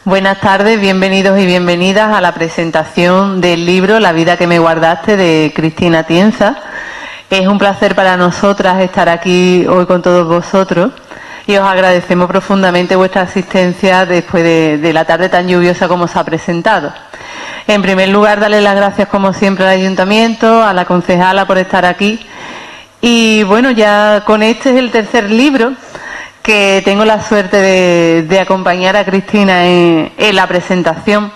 Buenas tardes, bienvenidos y bienvenidas a la presentación del libro La vida que me guardaste de Cristina Tienza. Es un placer para nosotras estar aquí hoy con todos vosotros y os agradecemos profundamente vuestra asistencia después de la tarde tan lluviosa como se ha presentado. En primer lugar, darle las gracias como siempre al Ayuntamiento, a la concejala por estar aquí. Y bueno, ya con este es el tercer libro que tengo la suerte de acompañar a Cristina en la presentación.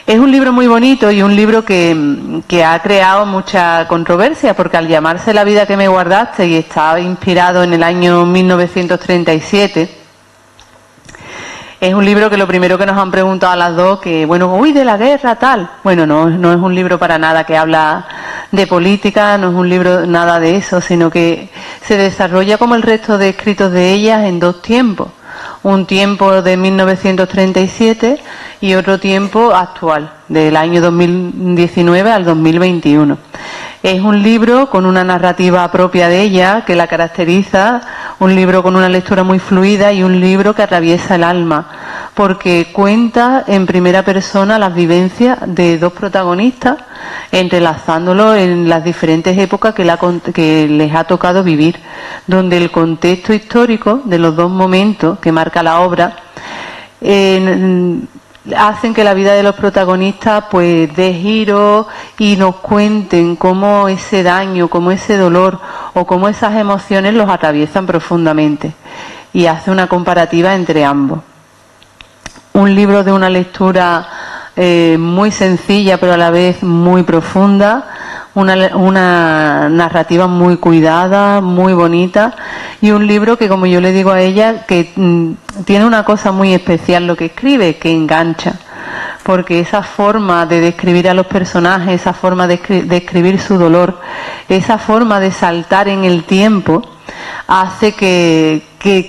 Es un libro muy bonito y un libro que ha creado mucha controversia, porque al llamarse La vida que me guardaste y está inspirado en el año 1937, es un libro que lo primero que nos han preguntado a las dos, que bueno, uy, de la guerra, tal. Bueno, no es un libro para nada que habla de política, no es un libro nada de eso, sino que se desarrolla como el resto de escritos de ellas en dos tiempos. Un tiempo de 1937 y otro tiempo actual, del año 2019 al 2021. Es un libro con una narrativa propia de ella que la caracteriza, un libro con una lectura muy fluida y un libro que atraviesa el alma, porque cuenta en primera persona las vivencias de dos protagonistas, entrelazándolo en las diferentes épocas que les ha tocado vivir, donde el contexto histórico de los dos momentos que marca la obra hacen que la vida de los protagonistas pues dé giro y nos cuenten cómo ese daño, cómo ese dolor o cómo esas emociones los atraviesan profundamente, y hace una comparativa entre ambos. Un libro de una lectura muy sencilla pero a la vez muy profunda, una narrativa muy cuidada, muy bonita, y un libro que, como yo le digo a ella, que tiene una cosa muy especial lo que escribe, que engancha, porque esa forma de describir a los personajes, esa forma de escribir su dolor, esa forma de saltar en el tiempo, hace que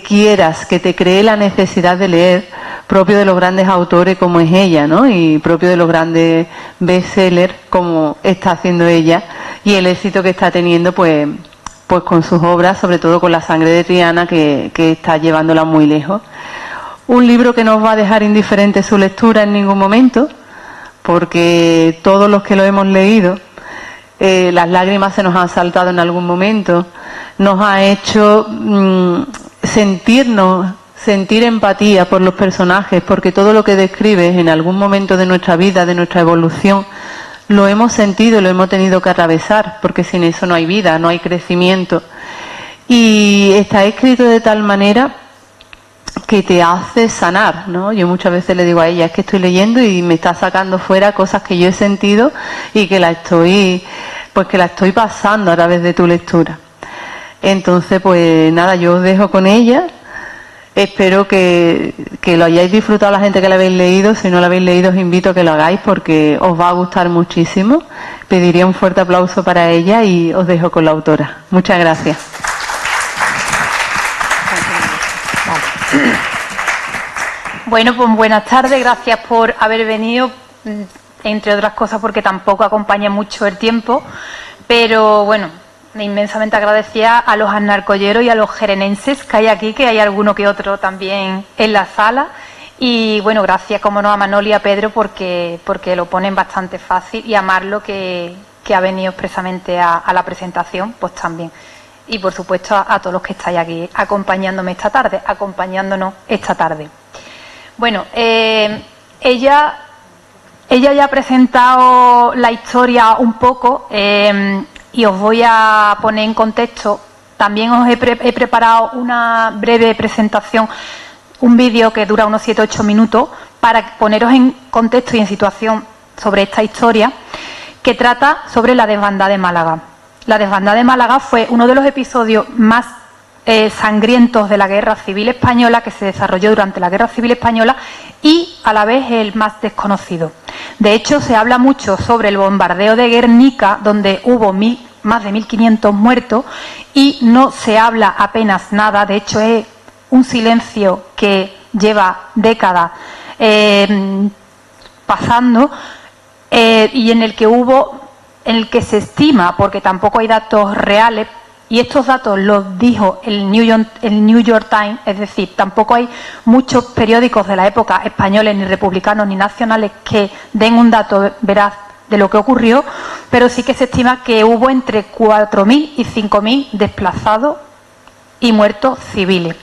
quieras, que te cree la necesidad de leer, propio de los grandes autores como es ella, ¿no? Y propio de los grandes bestsellers como está haciendo ella, y el éxito que está teniendo pues con sus obras, sobre todo con La sangre de Triana, que está llevándola muy lejos. Un libro que no os va a dejar indiferente su lectura en ningún momento, porque todos los que lo hemos leído, las lágrimas se nos han saltado en algún momento, nos ha hecho sentir empatía por los personajes, porque todo lo que describes en algún momento de nuestra vida, de nuestra evolución, lo hemos sentido, lo hemos tenido que atravesar, porque sin eso no hay vida, no hay crecimiento. Y está escrito de tal manera que te hace sanar, ¿no? Yo muchas veces le digo a ella, es que estoy leyendo y me está sacando fuera cosas que yo he sentido y que la estoy pasando a través de tu lectura. Entonces, pues nada, yo os dejo con ella. Espero que lo hayáis disfrutado la gente que lo habéis leído. Si no lo habéis leído, os invito a que lo hagáis porque os va a gustar muchísimo. Pediría un fuerte aplauso para ella y os dejo con la autora. Muchas gracias. Bueno, pues buenas tardes. Gracias por haber venido, entre otras cosas porque tampoco acompaña mucho el tiempo. Pero bueno, inmensamente agradecida a los anarcolleros y a los jerenenses que hay aquí, que hay alguno que otro también en la sala. Y bueno, gracias como no a Manoli y a Pedro porque lo ponen bastante fácil, y a Marlo que ha venido expresamente a la presentación, pues también. Y por supuesto a todos los que estáis aquí acompañándonos esta tarde. Bueno, ella ya ha presentado la historia un poco. Y os voy a poner en contexto. También os he preparado una breve presentación, un vídeo que dura unos 7-8 minutos, para poneros en contexto y en situación sobre esta historia, que trata sobre la desbandada de Málaga. La desbandada de Málaga fue uno de los episodios más sangrientos de la Guerra Civil Española, que se desarrolló durante la Guerra Civil Española, y a la vez el más desconocido. De hecho, se habla mucho sobre el bombardeo de Guernica, donde hubo más de 1.500 muertos, y no se habla apenas nada. De hecho, es un silencio que lleva décadas pasando, y en el que se estima, porque tampoco hay datos reales, y estos datos los dijo el New York Times, es decir, tampoco hay muchos periódicos de la época españoles, ni republicanos, ni nacionales, que den un dato veraz de lo que ocurrió, pero sí que se estima que hubo entre 4.000 y 5.000 desplazados y muertos civiles.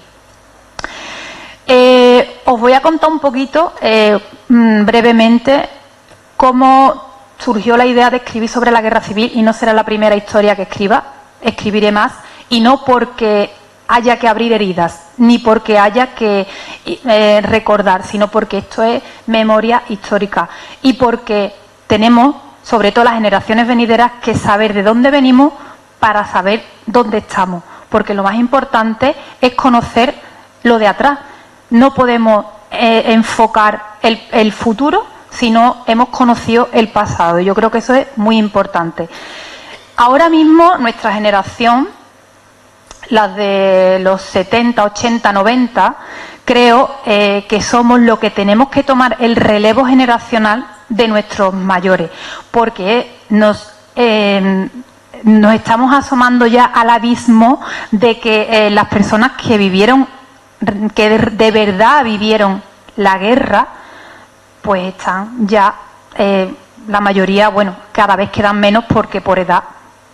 Os voy a contar un poquito, brevemente, cómo surgió la idea de escribir sobre la guerra civil, y no será la primera historia que escriba, escribiré más, y no porque haya que abrir heridas, ni porque haya que recordar, sino porque esto es memoria histórica y porque tenemos, sobre todo las generaciones venideras, que saber de dónde venimos para saber dónde estamos, porque lo más importante es conocer lo de atrás. No podemos enfocar el futuro si no hemos conocido el pasado. Yo creo que eso es muy importante. Ahora mismo nuestra generación, las de los 70, 80, 90, creo que somos los que tenemos que tomar el relevo generacional de nuestros mayores, porque nos estamos asomando ya al abismo de que las personas que vivieron, que de verdad vivieron la guerra, pues están ya, la mayoría, bueno, cada vez quedan menos porque por edad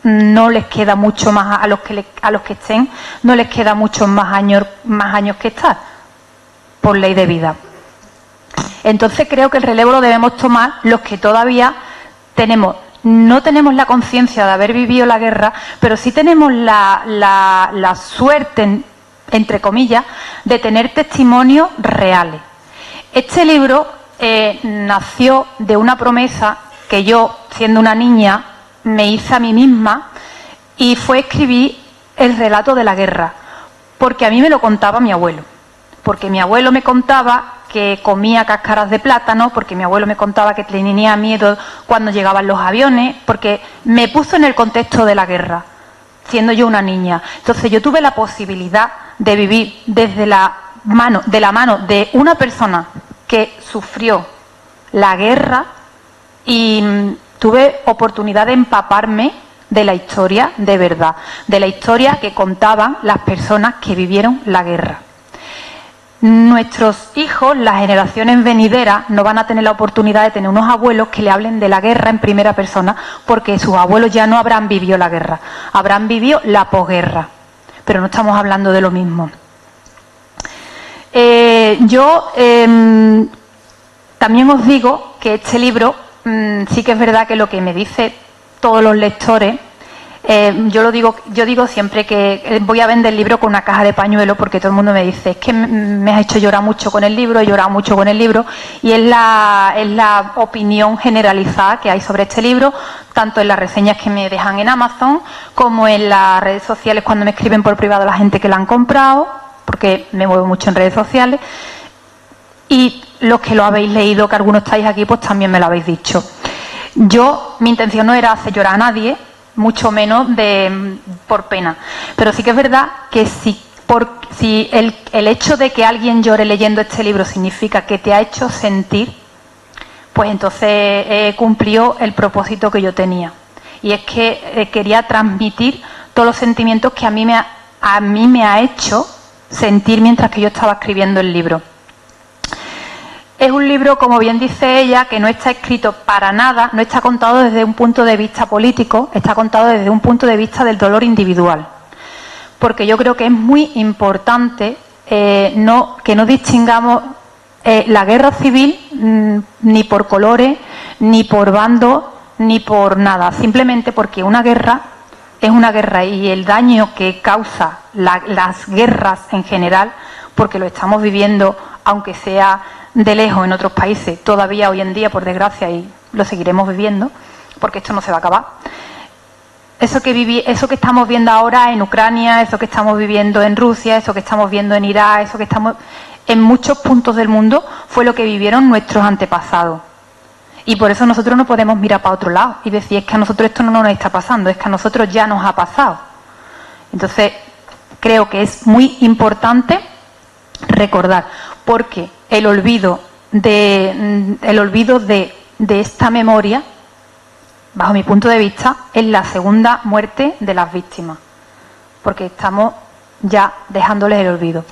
no les queda mucho más a los que estén, no les queda muchos más años que estar por ley de vida. Entonces creo que el relevo lo debemos tomar los que todavía no tenemos la conciencia de haber vivido la guerra, pero sí tenemos la suerte, entre comillas, de tener testimonios reales. Este libro nació de una promesa que yo, siendo una niña, me hice a mí misma, y fue escribir el relato de la guerra, porque a mí me lo contaba mi abuelo, porque mi abuelo me contaba que comía cáscaras de plátano, porque mi abuelo me contaba que tenía miedo cuando llegaban los aviones, porque me puso en el contexto de la guerra, siendo yo una niña. Entonces yo tuve la posibilidad de vivir de la mano de una persona que sufrió la guerra, y tuve oportunidad de empaparme de la historia de verdad, de la historia que contaban las personas que vivieron la guerra. Nuestros hijos, las generaciones venideras, no van a tener la oportunidad de tener unos abuelos que le hablen de la guerra en primera persona, porque sus abuelos ya no habrán vivido la guerra, habrán vivido la posguerra, pero no estamos hablando de lo mismo. Yo también os digo que este libro, sí que es verdad que lo que me dice todos los lectores, yo digo siempre que voy a vender el libro con una caja de pañuelos, porque todo el mundo me dice, es que me has hecho llorar mucho con el libro, he llorado mucho con el libro, y es la opinión generalizada que hay sobre este libro, tanto en las reseñas que me dejan en Amazon, como en las redes sociales cuando me escriben por privado la gente que la han comprado, porque me muevo mucho en redes sociales, y los que lo habéis leído, que algunos estáis aquí, pues también me lo habéis dicho. Mi intención no era hacer llorar a nadie, mucho menos por pena, pero sí que es verdad que si el hecho de que alguien llore leyendo este libro significa que te ha hecho sentir, pues entonces cumplió el propósito que yo tenía, y es que quería transmitir todos los sentimientos que a mí me ha hecho sentir mientras que yo estaba escribiendo el libro. Es un libro, como bien dice ella, que no está escrito para nada, no está contado desde un punto de vista político, está contado desde un punto de vista del dolor individual. Porque yo creo que es muy importante que no distingamos la guerra civil ni por colores, ni por bandos, ni por nada. Simplemente porque una guerra es una guerra, y el daño que causa las guerras en general, porque lo estamos viviendo, aunque sea de lejos en otros países, todavía hoy en día, por desgracia, y lo seguiremos viviendo, porque esto no se va a acabar. Eso que estamos viendo ahora en Ucrania, eso que estamos viviendo en Rusia, eso que estamos viendo en Irak, eso que estamos en muchos puntos del mundo, fue lo que vivieron nuestros antepasados. Y por eso nosotros no podemos mirar para otro lado y decir, es que a nosotros esto no nos está pasando, es que a nosotros ya nos ha pasado. Entonces, creo que es muy importante recordar, porque el olvido de esta memoria, bajo mi punto de vista, es la segunda muerte de las víctimas. porque estamos ya dejándoles el olvido.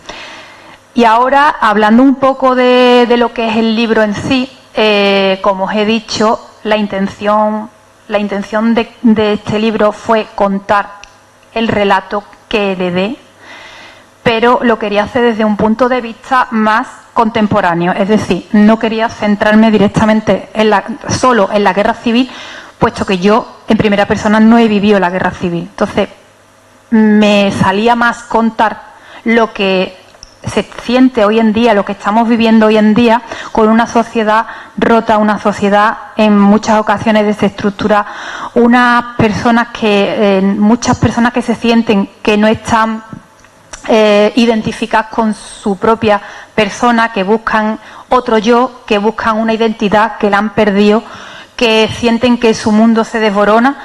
Y ahora, hablando un poco de lo que es el libro en sí, como os he dicho, la intención de este libro fue contar el relato que heredé, pero lo quería hacer desde un punto de vista más contemporáneo, es decir, no quería centrarme directamente solo en la guerra civil, puesto que yo en primera persona no he vivido la guerra civil. Entonces, me salía más contar lo que se siente hoy en día, lo que estamos viviendo hoy en día, con una sociedad rota, una sociedad en muchas ocasiones desestructurada, muchas personas que se sienten que no están identificadas con su propia persona, que buscan otro yo, que buscan una identidad que la han perdido, que sienten que su mundo se desborona,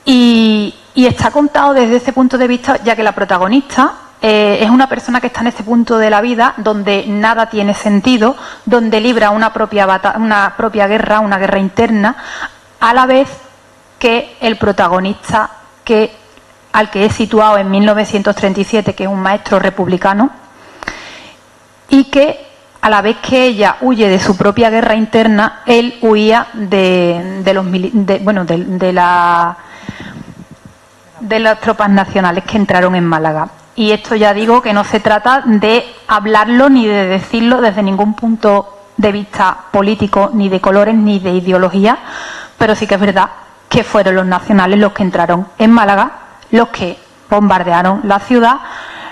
y está contado desde ese punto de vista, ya que la protagonista es una persona que está en ese punto de la vida donde nada tiene sentido, donde libra una propia guerra, una guerra interna, a la vez que el protagonista al que he situado en 1937, que es un maestro republicano, y que a la vez que ella huye de su propia guerra interna, él huía de las tropas nacionales que entraron en Málaga. Y esto ya digo que no se trata de hablarlo ni de decirlo desde ningún punto de vista político, ni de colores, ni de ideología, pero sí que es verdad que fueron los nacionales los que entraron en Málaga, los que bombardearon la ciudad,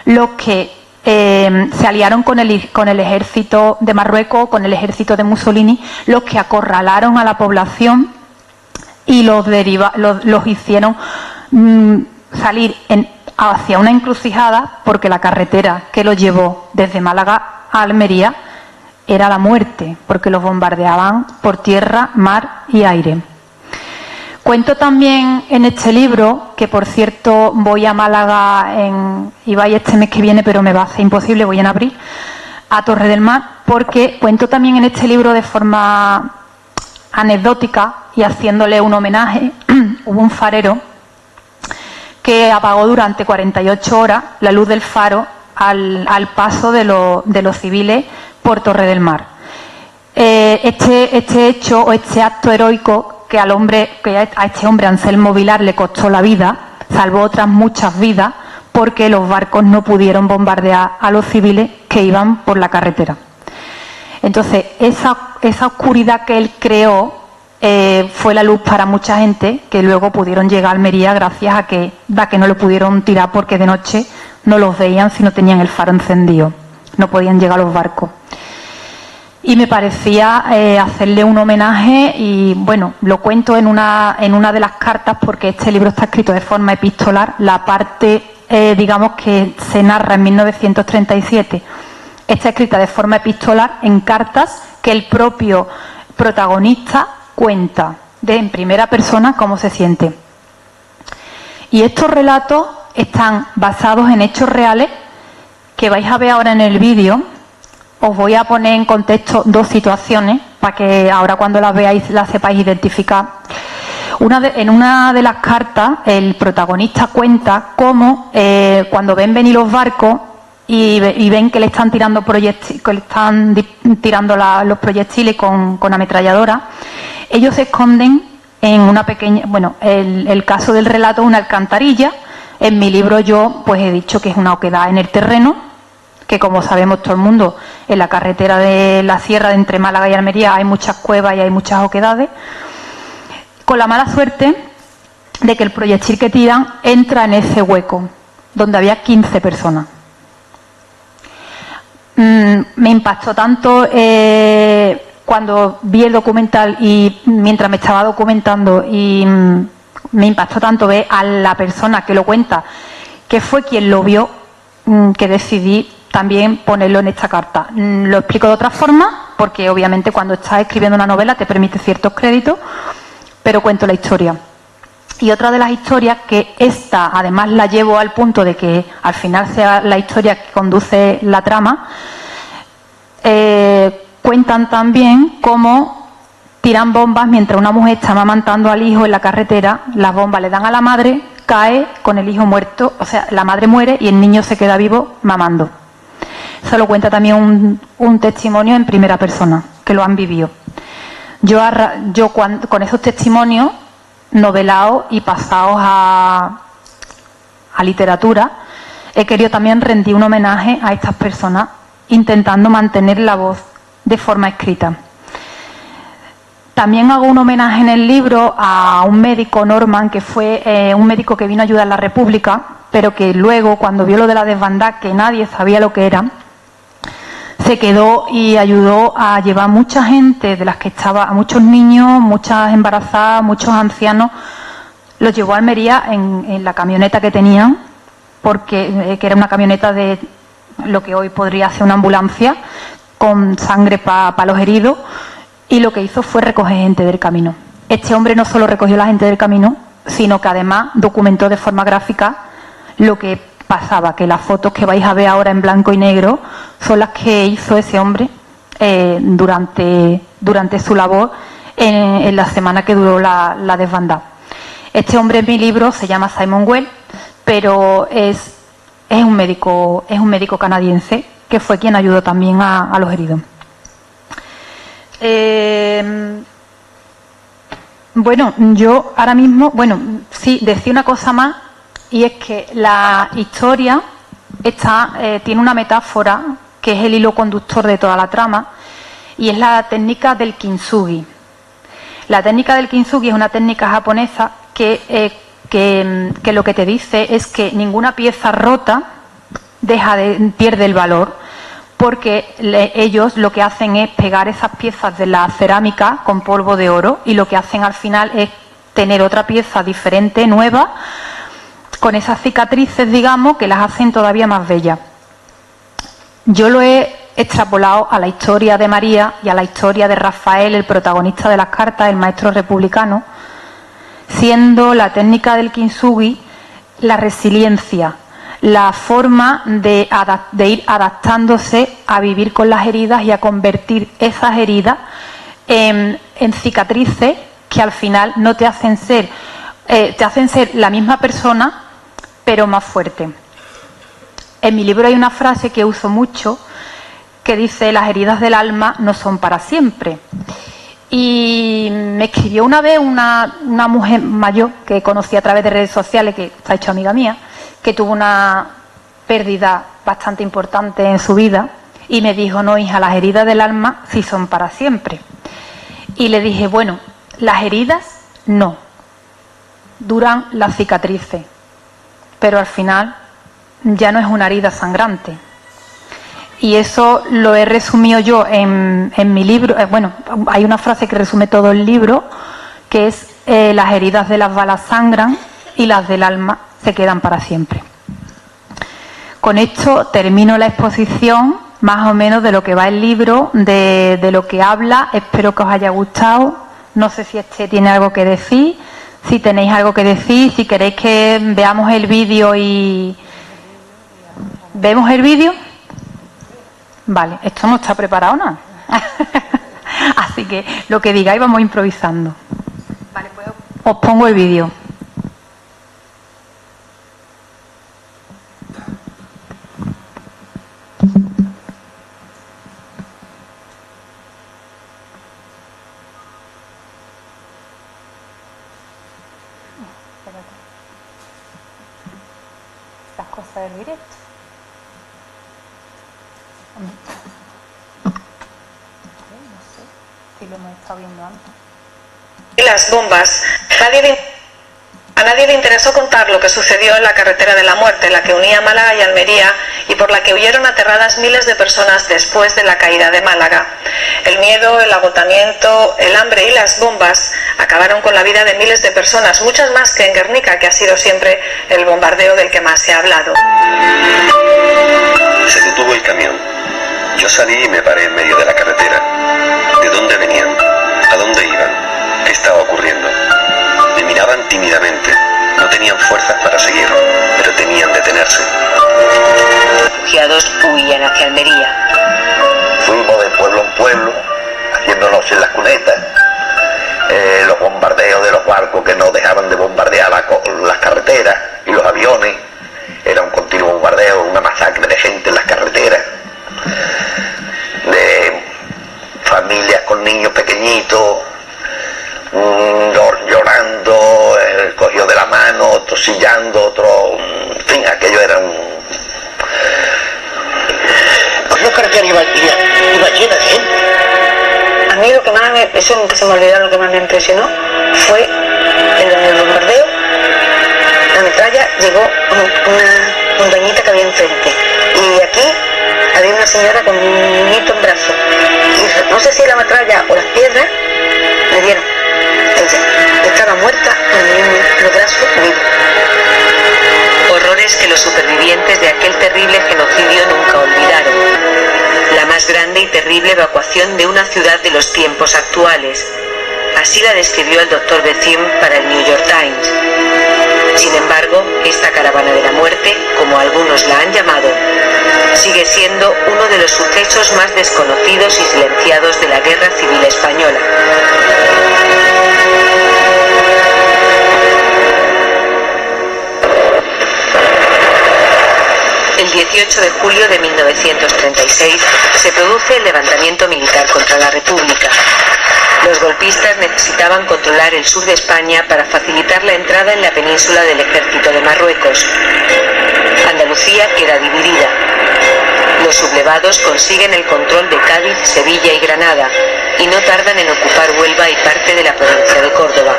los que se aliaron con el ejército de Marruecos, con el ejército de Mussolini, los que acorralaron a la población y los hicieron salir hacia una encrucijada, porque la carretera que los llevó desde Málaga a Almería era la muerte, porque los bombardeaban por tierra, mar y aire. Cuento también en este libro, que por cierto voy a Málaga, iba este mes que viene, pero me va a ser imposible, voy en abril, a Torre del Mar, porque cuento también en este libro de forma anecdótica y haciéndole un homenaje. Hubo un farero que apagó durante 48 horas la luz del faro al paso de los civiles por Torre del Mar. Este hecho o este acto heroico que a este hombre Anselmo Vilar le costó la vida, salvó otras muchas vidas, porque los barcos no pudieron bombardear a los civiles que iban por la carretera. Entonces, esa oscuridad que él creó fue la luz para mucha gente, que luego pudieron llegar a Almería gracias a que no lo pudieron tirar, porque de noche no los veían si no tenían el faro encendido, no podían llegar a los barcos. Y me parecía hacerle un homenaje, y bueno, lo cuento en una de las cartas, porque este libro está escrito de forma epistolar. La parte, digamos, que se narra en 1937, está escrita de forma epistolar en cartas que el propio protagonista cuenta en primera persona cómo se siente. Y estos relatos están basados en hechos reales que vais a ver ahora en el vídeo. Os voy a poner en contexto dos situaciones para que ahora cuando las veáis las sepáis identificar. En una de las cartas el protagonista cuenta cómo cuando ven venir los barcos y ven que le están tirando los proyectiles con ametralladora, ellos se esconden en una pequeña, el caso del relato es una alcantarilla. En mi libro yo pues he dicho que es una oquedad en el terreno, que como sabemos todo el mundo, en la carretera de la sierra de entre Málaga y Almería hay muchas cuevas y hay muchas oquedades, con la mala suerte de que el proyectil que tiran entra en ese hueco, donde había 15 personas. Me impactó tanto cuando vi el documental y mientras me estaba documentando, y me impactó tanto ver a la persona que lo cuenta, que fue quien lo vio, que decidí también ponerlo en esta carta. Lo explico de otra forma, porque obviamente cuando estás escribiendo una novela te permite ciertos créditos, pero cuento la historia. Y otra de las historias, que esta además la llevo al punto de que al final sea la historia que conduce la trama, cuentan también cómo tiran bombas mientras una mujer está amamantando al hijo en la carretera. Las bombas le dan a la madre, cae con el hijo muerto, o sea, la madre muere y el niño se queda vivo mamando. Eso lo cuenta también un testimonio en primera persona, que lo han vivido. Con esos testimonios novelados y pasados a literatura, he querido también rendir un homenaje a estas personas, intentando mantener la voz de forma escrita. También hago un homenaje en el libro a un médico, Norman, que fue un médico que vino a ayudar a la República, pero que luego, cuando vio lo de la desbandada, que nadie sabía lo que era, se quedó y ayudó a llevar mucha gente de las que estaba, a muchos niños, muchas embarazadas, muchos ancianos, los llevó a Almería en la camioneta que tenían, porque que era una camioneta de lo que hoy podría ser una ambulancia, con sangre para los heridos, y lo que hizo fue recoger gente del camino. Este hombre no solo recogió la gente del camino, sino que además documentó de forma gráfica lo que pasaba, que las fotos que vais a ver ahora en blanco y negro son las que hizo ese hombre durante su labor en la semana que duró la desbandada. Este hombre en mi libro se llama Simon Well, pero es un médico canadiense que fue quien ayudó también a los heridos. Bueno, yo ahora mismo, sí, decía una cosa más, y es que la historia tiene una metáfora que es el hilo conductor de toda la trama, y es la técnica del kintsugi. La técnica del kintsugi es una técnica japonesa que lo que te dice es que ninguna pieza rota pierde el valor, porque ellos lo que hacen es pegar esas piezas de la cerámica con polvo de oro, y lo que hacen al final es tener otra pieza diferente, nueva, con esas cicatrices, digamos, que las hacen todavía más bellas. Yo lo he extrapolado a la historia de María y a la historia de Rafael, el protagonista de las cartas, el maestro republicano, siendo la técnica del kintsugi la resiliencia, la forma de ir adaptándose a vivir con las heridas y a convertir esas heridas en cicatrices que al final no te hacen ser la misma persona, pero más fuerte. En mi libro hay una frase que uso mucho que dice: las heridas del alma no son para siempre. Y me escribió una vez una mujer mayor que conocí a través de redes sociales, que se ha hecho amiga mía, que tuvo una pérdida bastante importante en su vida, y me dijo: no, hija, las heridas del alma sí son para siempre. Y le dije: bueno, las heridas no, duran las cicatrices, pero al final ya no es una herida sangrante. Y eso lo he resumido yo en mi libro. Hay una frase que resume todo el libro, que es: las heridas de las balas sangran y las del alma se quedan para siempre. Con esto termino la exposición, más o menos, de lo que va el libro, de lo que habla. Espero que os haya gustado. No sé si tiene algo que decir, si tenéis algo que decir, si queréis que veamos el vídeo y... ¿Vemos el vídeo? Vale, esto no está preparado nada. Así que lo que digáis vamos improvisando. Vale, pues os pongo el vídeo. Estas cosas del directo. No sé si lo hemos estado viendo antes. Y las bombas. A nadie le interesó contar lo que sucedió en la carretera de la muerte, la que unía Málaga y Almería, y por la que huyeron aterradas miles de personas después de la caída de Málaga. El miedo, el agotamiento, el hambre y las bombas acabaron con la vida de miles de personas, muchas más que en Guernica, que ha sido siempre el bombardeo del que más se ha hablado. Se detuvo el camión. Yo salí y me paré en medio de la carretera. ¿De dónde venían? ¿A dónde iban? ¿Qué estaba ocurriendo? Me miraban tímidamente. No tenían fuerzas para seguir, pero temían detenerse. Los refugiados huían hacia Almería. Fuimos de pueblo en pueblo, haciéndonos en las cunetas. Los bombardeos bombardeo de los barcos que no dejaban de bombardear las carreteras y los aviones. Era un continuo bombardeo, una masacre de gente en las carreteras, de familias con niños pequeñitos, llorando, cogido de la mano, otro sillando, otro, en fin, aquello era un... Pues la carretera iba llena de gente. A mí lo que más eso nunca se me olvidó, lo que más me impresionó fue el bombardeo. La metralla llegó a una montañita que había enfrente y aquí había una señora con un niñito en brazos y no sé si la metralla o las piedras le dieron. Ella estaba muerta con el niño en los brazos vivo. Horrores que los supervivientes de aquel terrible genocidio nunca olvidaron. La más grande y terrible evacuación de una ciudad de los tiempos actuales. Así la describió el Dr. Bethune para el New York Times. Sin embargo, esta caravana de la muerte, como algunos la han llamado, sigue siendo uno de los sucesos más desconocidos y silenciados de la Guerra Civil Española. El 18 de julio de 1936 se produce el levantamiento militar contra la República. Los golpistas necesitaban controlar el sur de España para facilitar la entrada en la península del ejército de Marruecos. Andalucía queda dividida. Los sublevados consiguen el control de Cádiz, Sevilla y Granada y no tardan en ocupar Huelva y parte de la provincia de Córdoba.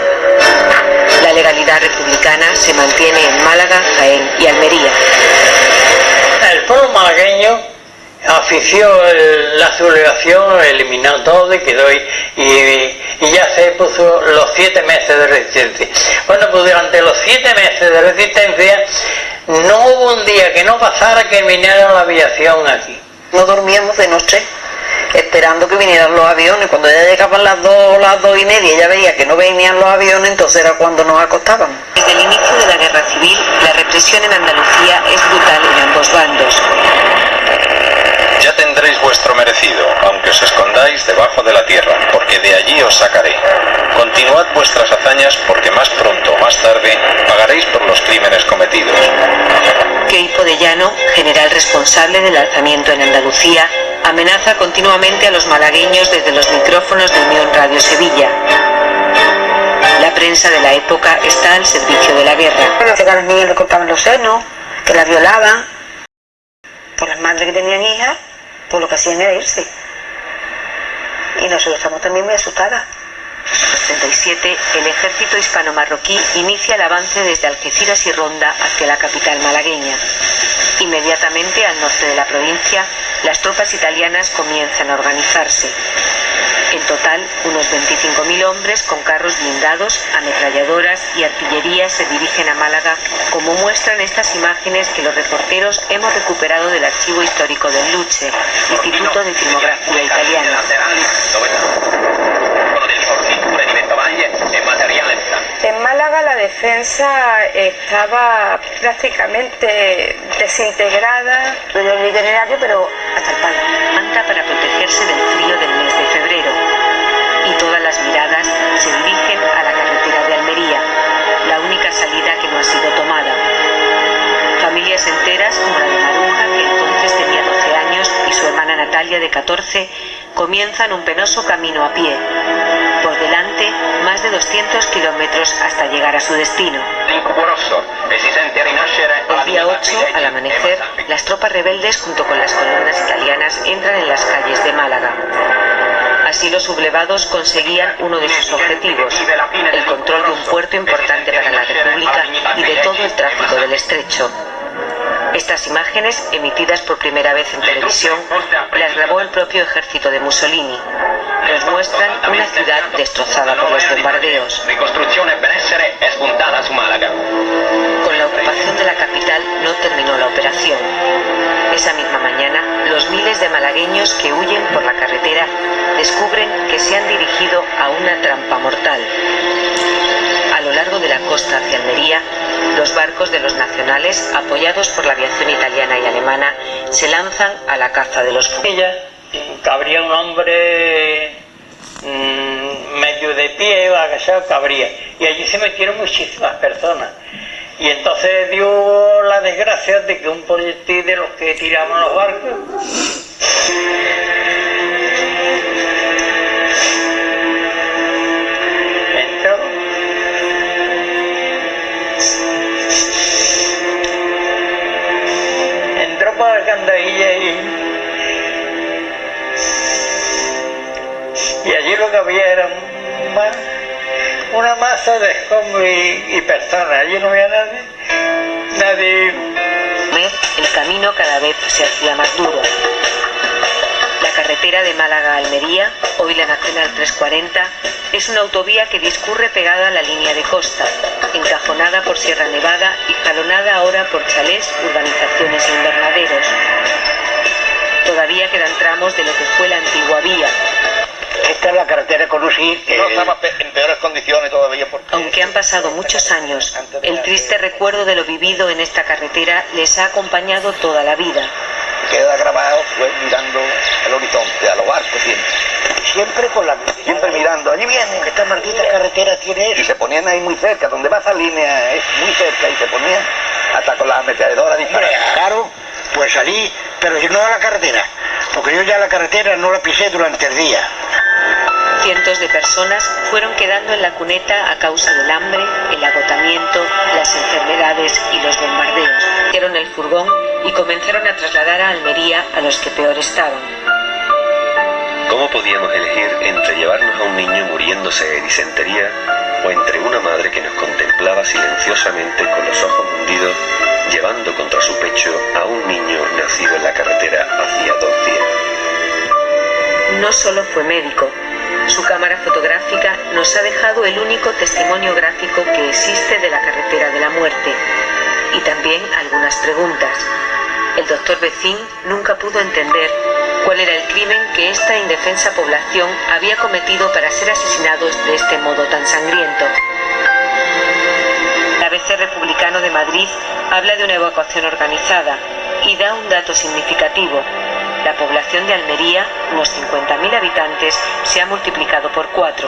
La legalidad republicana se mantiene en Málaga, Jaén y Almería. El pueblo malagueño ofició la sublevación, eliminó todo y quedó y ya se puso los 7 meses de resistencia. Bueno, pues durante los 7 meses de resistencia no hubo un día que no pasara que viniera la aviación aquí. No dormíamos de noche esperando que vinieran los aviones. Cuando ya llegaban las 2:30, ya veía que no venían los aviones, entonces era cuando nos acostábamos. Desde el inicio de la Guerra Civil, la represión en Andalucía es brutal en ambos bandos. Ya tendréis vuestro merecido, aunque os escondáis debajo de la tierra, porque de allí os sacaré. Continuad vuestras hazañas, porque más pronto o más tarde pagaréis por los crímenes cometidos. Queipo de Llano, general responsable del alzamiento en Andalucía, amenaza continuamente a los malagueños desde los micrófonos de Unión Radio Sevilla. La prensa de la época está al servicio de la guerra. Bueno, que a las niñas le cortaban los senos, que las violaban, por las madres que tenían hijas, pues lo que hacían era irse. Y nosotros estamos también muy asustadas. En 37, el ejército hispano-marroquí inicia el avance desde Algeciras y Ronda hacia la capital malagueña. Inmediatamente al norte de la provincia, las tropas italianas comienzan a organizarse. En total, unos 25.000 hombres con carros blindados, ametralladoras y artillería se dirigen a Málaga, como muestran estas imágenes que los reporteros hemos recuperado del Archivo Histórico del Luce, Instituto de Filmografía Italiana. En Málaga la defensa estaba prácticamente desintegrada. Yo el itinerario, pero hasta el palo. Anta para protegerse del frío del mes de febrero. Y todas las miradas se dirigen a la carretera de Almería, la única salida que no ha sido tomada. Familias enteras, como la de Maruja, que entonces tenía 12 años, y su hermana Natalia, de 14, comienzan un penoso camino a pie. Por delante, más de 200 kilómetros hasta llegar a su destino. El día 8, al amanecer, las tropas rebeldes junto con las columnas italianas entran en las calles de Málaga. Así los sublevados conseguían uno de sus objetivos, el control de un puerto importante para la República y de todo el tráfico del estrecho. Estas imágenes, emitidas por primera vez en televisión, las grabó el propio ejército de Mussolini. Nos muestran una ciudad destrozada por los bombardeos. Con la ocupación de la capital no terminó la operación. Esa misma mañana, los miles de malagueños que huyen por la carretera descubren que se han dirigido a una trampa mortal. A lo largo de la costa hacia Almería, los barcos de los nacionales, apoyados por la aviación italiana y alemana, se lanzan a la caza de los fugitivos. Habría un hombre medio medio de pie, agachado, que abría. Y allí se metieron muchísimas personas. Y entonces dio la desgracia de que un proyectil de los que tiraban los barcos entró por la candarilla y allí lo que había era una masa de escombros y personas. Allí no había nadie. El camino cada vez se hacía más duro. La carretera de Málaga a Almería, hoy la Nacional 340, es una autovía que discurre pegada a la línea de costa, encajonada por Sierra Nevada y jalonada ahora por chalés, urbanizaciones e invernaderos. Todavía quedan tramos de lo que fue la antigua vía. Esta es la carretera con Usí, que no estaba en peores condiciones todavía. Aunque han pasado muchos años, el triste recuerdo de lo vivido en esta carretera les ha acompañado toda la vida. Queda grabado pues, mirando el horizonte, a los barcos siempre mirando, allí vienen, esta maldita carretera tiene eso. Y se ponían ahí muy cerca, donde va esa línea es muy cerca, y se ponían hasta con la ametralladora disparada. Claro, pues salí, pero yo no a la carretera, porque yo ya la carretera no la pisé durante el día. Cientos de personas fueron quedando en la cuneta a causa del hambre, el agotamiento, las enfermedades y los bombardeos. Dieron el furgón y comenzaron a trasladar a Almería a los que peor estaban. ¿Cómo podíamos elegir entre llevarnos a un niño muriéndose de disentería o entre una madre que nos contemplaba silenciosamente con los ojos hundidos, llevando contra su pecho a un niño nacido en la carretera hacía 2 días? No solo fue médico. Su cámara fotográfica nos ha dejado el único testimonio gráfico que existe de la carretera de la muerte. Y también algunas preguntas. El doctor Becín nunca pudo entender cuál era el crimen que esta indefensa población había cometido para ser asesinados de este modo tan sangriento. El ABC Republicano de Madrid habla de una evacuación organizada y da un dato significativo. La población de Almería, unos 50.000 habitantes, se ha multiplicado por 4.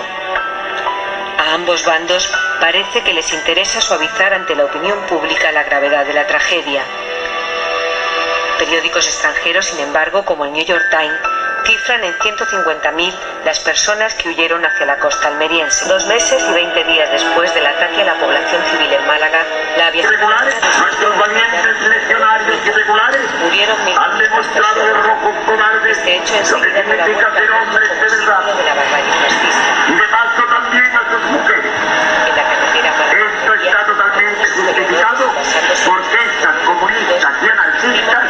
A ambos bandos parece que les interesa suavizar ante la opinión pública la gravedad de la tragedia. Periódicos extranjeros, sin embargo, como el New York Times, cifran en 150.000 las personas que huyeron hacia la costa almeriense. 2 meses y 20 días después del ataque a la población civil en Málaga, la aviación... Nuestros valientes legionarios irregulares murieron han demostrado los rojos cobardes este hecho lo que significa ser hombres de verdad. De la barbarie fascista. Y de paso también a sus mujeres. En la carretera Esto está totalmente justificado porque estas comunistas y anarquistas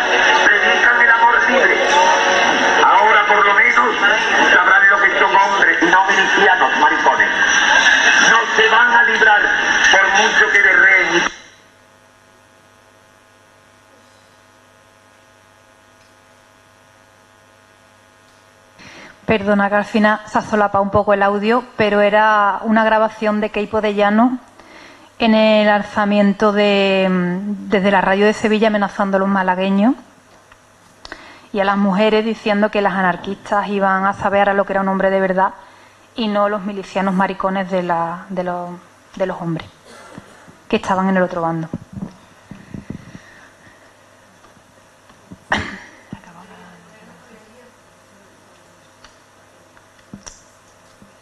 predican el amor libre. Ahora por lo menos sabrán lo que son hombres y no milicianos maricones. No se van a librar por mucho que berreen. Perdona que al final se ha solapado un poco el audio, pero era una grabación de Queipo de Llano en el alzamiento desde la radio de Sevilla amenazando a los malagueños y a las mujeres diciendo que las anarquistas iban a saber a lo que era un hombre de verdad y no los milicianos maricones de los hombres que estaban en el otro bando.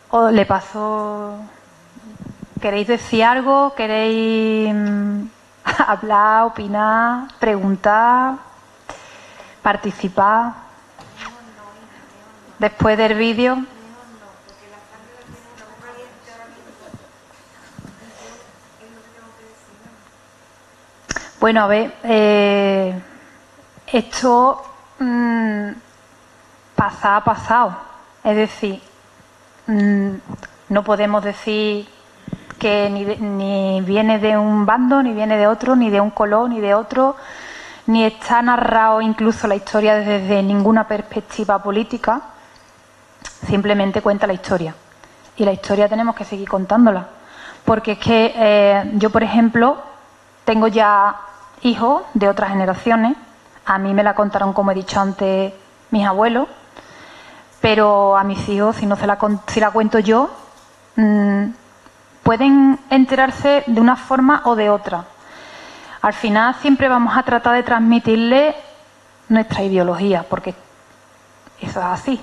O le paso... ¿Queréis decir algo? ¿Queréis hablar, opinar, preguntar, participar? Después del vídeo. Bueno, a ver, esto ha pasado. Es decir, no podemos decir que ni viene de un bando, ni viene de otro, ni de un color, ni de otro, ni está narrado incluso la historia desde ninguna perspectiva política. Simplemente cuenta la historia. Y la historia tenemos que seguir contándola. Porque es que yo, por ejemplo, tengo ya hijos de otras generaciones. A mí me la contaron, como he dicho antes, mis abuelos. Pero a mis hijos, si la cuento yo, pueden enterarse de una forma o de otra. Al final siempre vamos a tratar de transmitirle nuestra ideología, porque eso es así.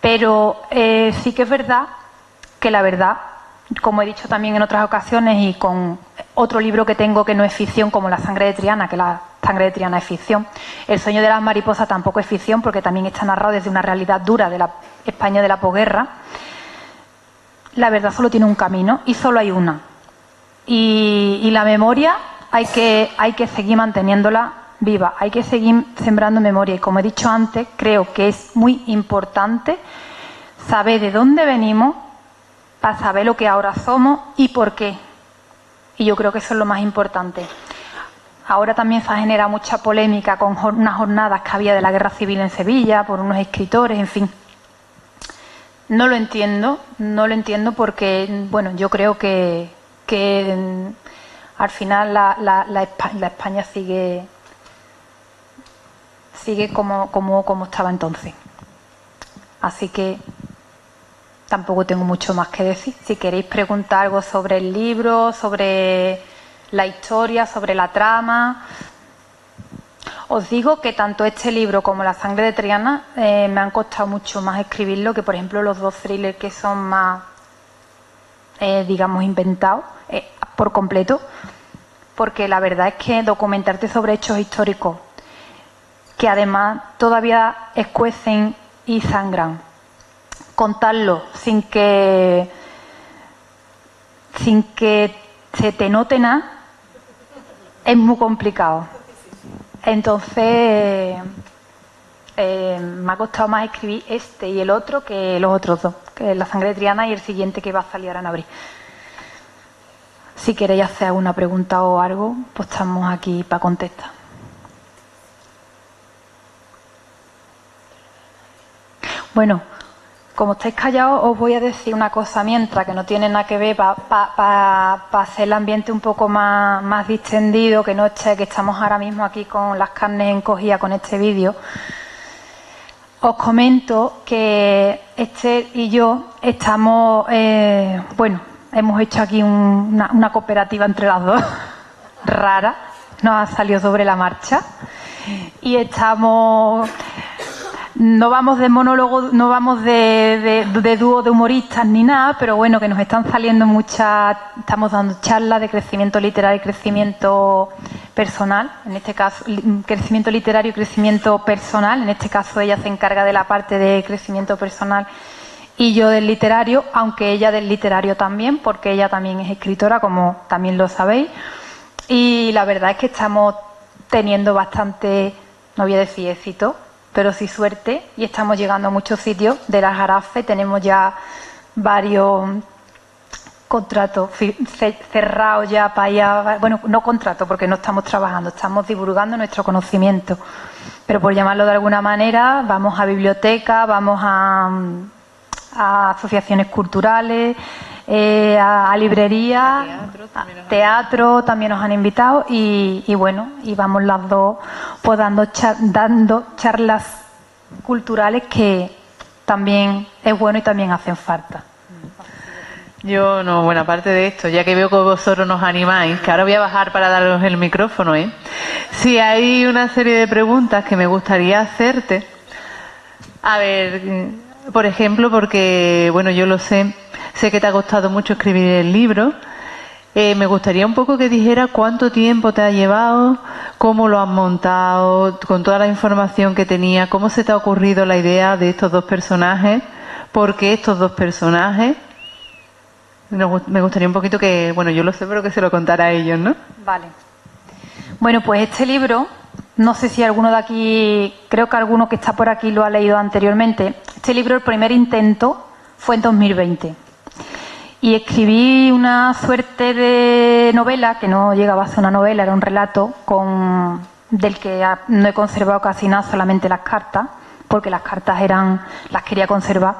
Pero sí que es verdad que la verdad, como he dicho también en otras ocasiones y con otro libro que tengo que no es ficción, como La sangre de Triana, que la sangre de Triana es ficción, El sueño de las mariposas tampoco es ficción, porque también está narrado desde una realidad dura de la España de la posguerra. La verdad solo tiene un camino y solo hay una. Y la memoria hay que seguir manteniéndola viva, hay que seguir sembrando memoria. Y como he dicho antes, creo que es muy importante saber de dónde venimos para saber lo que ahora somos y por qué. Y yo creo que eso es lo más importante. Ahora también se ha generado mucha polémica con unas jornadas que había de la Guerra Civil en Sevilla por unos escritores, en fin. No lo entiendo porque, bueno, yo creo que al final la España sigue como estaba entonces. Así que tampoco tengo mucho más que decir. Si queréis preguntar algo sobre el libro, sobre la historia, sobre la trama, os digo que tanto este libro como La sangre de Triana me han costado mucho más escribirlo que, por ejemplo, los dos thrillers que son más, digamos, inventados por completo, porque la verdad es que documentarte sobre hechos históricos que además todavía escuecen y sangran, contarlo sin que se te note nada, es muy complicado. Entonces me ha costado más escribir este y el otro que los otros dos, que es La sangre de Triana y el siguiente que va a salir ahora en abril. Si queréis hacer alguna pregunta o algo, pues estamos aquí para contestar. Bueno, como estáis callados, os voy a decir una cosa mientras, que no tiene nada que ver, para hacer el ambiente un poco más distendido, que no esté, que estamos ahora mismo aquí con las carnes encogidas con este vídeo. Os comento que Esther y yo estamos, hemos hecho aquí una cooperativa entre las dos, rara, nos ha salido sobre la marcha, y estamos... No vamos de monólogo, no vamos de dúo de humoristas ni nada, pero bueno, que nos están saliendo estamos dando charlas de crecimiento literario y crecimiento personal, en este caso, crecimiento literario y crecimiento personal, en este caso ella se encarga de la parte de crecimiento personal y yo del literario, aunque ella del literario también, porque ella también es escritora, como también lo sabéis, y la verdad es que estamos teniendo bastante, no voy a decir éxito, pero sí suerte, y estamos llegando a muchos sitios de las Jarafes. Tenemos ya varios contratos cerrados ya para allá. Bueno, no contratos porque no estamos trabajando, estamos divulgando nuestro conocimiento. Pero por llamarlo de alguna manera, vamos a bibliotecas, vamos a asociaciones culturales, a librerías, teatro también nos han invitado y bueno, y vamos las dos pues dando charlas culturales que también es bueno y también hacen falta. Yo no, bueno, aparte de esto, ya que veo que vosotros nos animáis, que ahora voy a bajar para daros el micrófono, sí, hay una serie de preguntas que me gustaría hacerte. A ver, por ejemplo, porque, bueno, yo lo sé que te ha costado mucho escribir el libro. Me gustaría un poco que dijera cuánto tiempo te ha llevado, cómo lo has montado, con toda la información que tenía, cómo se te ha ocurrido la idea de estos dos personajes, por qué estos dos personajes. Me gustaría un poquito que, bueno, yo lo sé, pero que se lo contara a ellos, ¿no? Vale. Bueno, pues este libro, no sé si alguno de aquí, creo que alguno que está por aquí lo ha leído anteriormente. Este libro, el primer intento, fue en 2020. Y escribí una suerte de novela, que no llegaba a ser una novela, era un relato del que no he conservado casi nada, solamente las cartas, porque las cartas las quería conservar.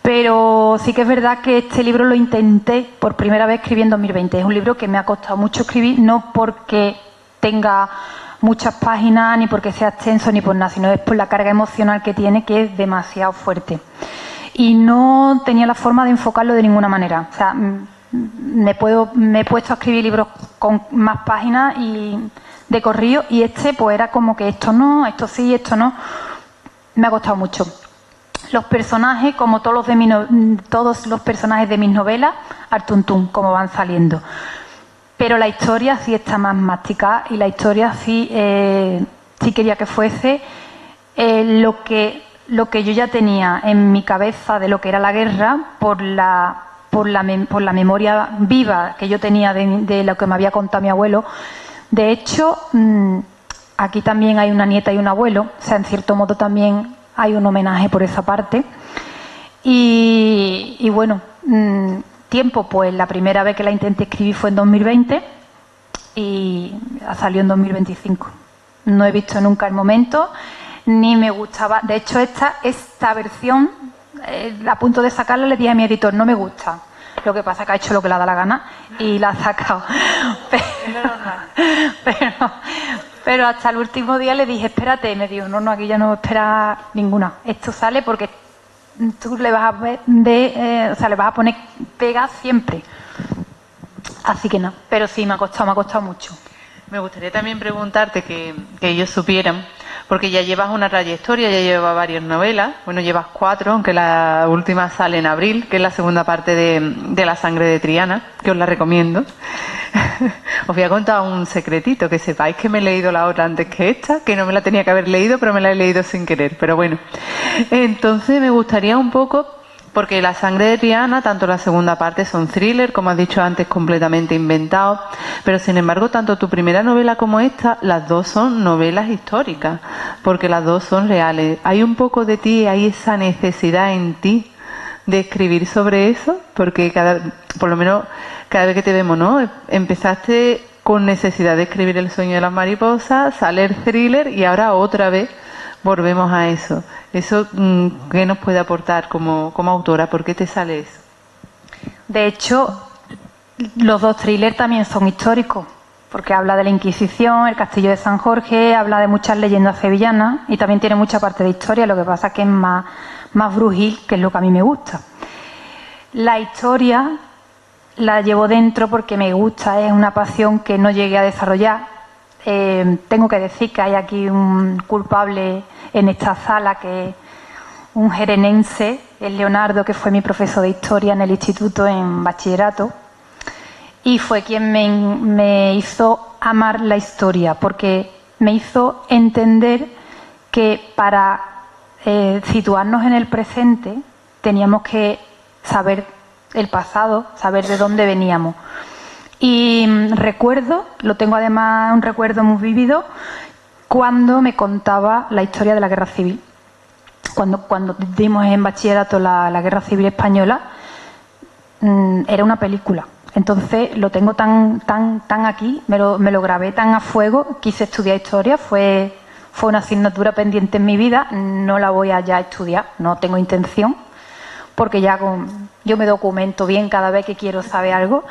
Pero sí que es verdad que este libro lo intenté por primera vez escribir en 2020. Es un libro que me ha costado mucho escribir, no porque tenga muchas páginas, ni porque sea extenso, ni por nada, sino es por la carga emocional que tiene, que es demasiado fuerte. y no tenía la forma de enfocarlo de ninguna manera. O sea, me he puesto a escribir libros con más páginas y de corrido, y pues era como que esto no, esto sí, esto no. Me ha costado mucho. Los personajes, como todos los personajes de mis novelas, al tuntún, como van saliendo. Pero la historia sí está más masticada, y la historia sí quería que fuese lo que yo ya tenía en mi cabeza de lo que era la guerra, por la memoria viva que yo tenía de lo que me había contado mi abuelo. De hecho, aquí también hay una nieta y un abuelo, o sea, en cierto modo también hay un homenaje por esa parte. Y bueno, tiempo, pues la primera vez que la intenté escribir fue en 2020 y salió en 2025. No he visto nunca el momento, ni me gustaba. De hecho, esta versión, a punto de sacarla, le dije a mi editor, no me gusta. Lo que pasa es que ha hecho lo que le da la gana y la ha sacado. Pero hasta el último día le dije, espérate, y me dijo, no, aquí ya no espera ninguna. Esto sale porque tú le vas a le vas a poner pegas siempre. Así que no, pero sí, me ha costado mucho. Me gustaría también preguntarte que ellos supieran, porque ya llevas una trayectoria, ya llevas varias novelas, bueno, llevas 4, aunque la última sale en abril, que es la segunda parte de La sangre de Triana, que os la recomiendo. Os voy a contar un secretito, que sepáis que me he leído la otra antes que esta, que no me la tenía que haber leído, pero me la he leído sin querer, pero bueno. Entonces me gustaría un poco, porque La sangre de Triana, tanto la segunda parte son thriller, como has dicho antes, completamente inventados, pero sin embargo, tanto tu primera novela como esta, las dos son novelas históricas, porque las dos son reales. ¿Hay un poco de ti, hay esa necesidad en ti de escribir sobre eso? Porque por lo menos cada vez que te vemos, ¿no? Empezaste con necesidad de escribir El sueño de las mariposas, sale el thriller y ahora otra vez volvemos a eso. ¿Eso qué nos puede aportar como autora? ¿Por qué te sale eso? De hecho, los dos thrillers también son históricos, porque habla de la Inquisición, el Castillo de San Jorge, habla de muchas leyendas sevillanas y también tiene mucha parte de historia, lo que pasa es que es más brujil, que es lo que a mí me gusta. La historia la llevo dentro porque me gusta, es una pasión que no llegué a desarrollar. Tengo que decir que hay aquí un culpable en esta sala, que es un jerenense, el Leonardo, que fue mi profesor de historia en el instituto en bachillerato, y fue quien me hizo amar la historia, porque me hizo entender que para situarnos en el presente teníamos que saber el pasado, saber de dónde veníamos. Y recuerdo, lo tengo además un recuerdo muy vívido, cuando me contaba la historia de la Guerra Civil. Cuando dimos en bachillerato la Guerra Civil Española, era una película. Entonces lo tengo tan aquí, me lo grabé tan a fuego. Quise estudiar historia, fue una asignatura pendiente en mi vida, no la voy a ya estudiar, no tengo intención, porque ya yo me documento bien cada vez que quiero saber algo.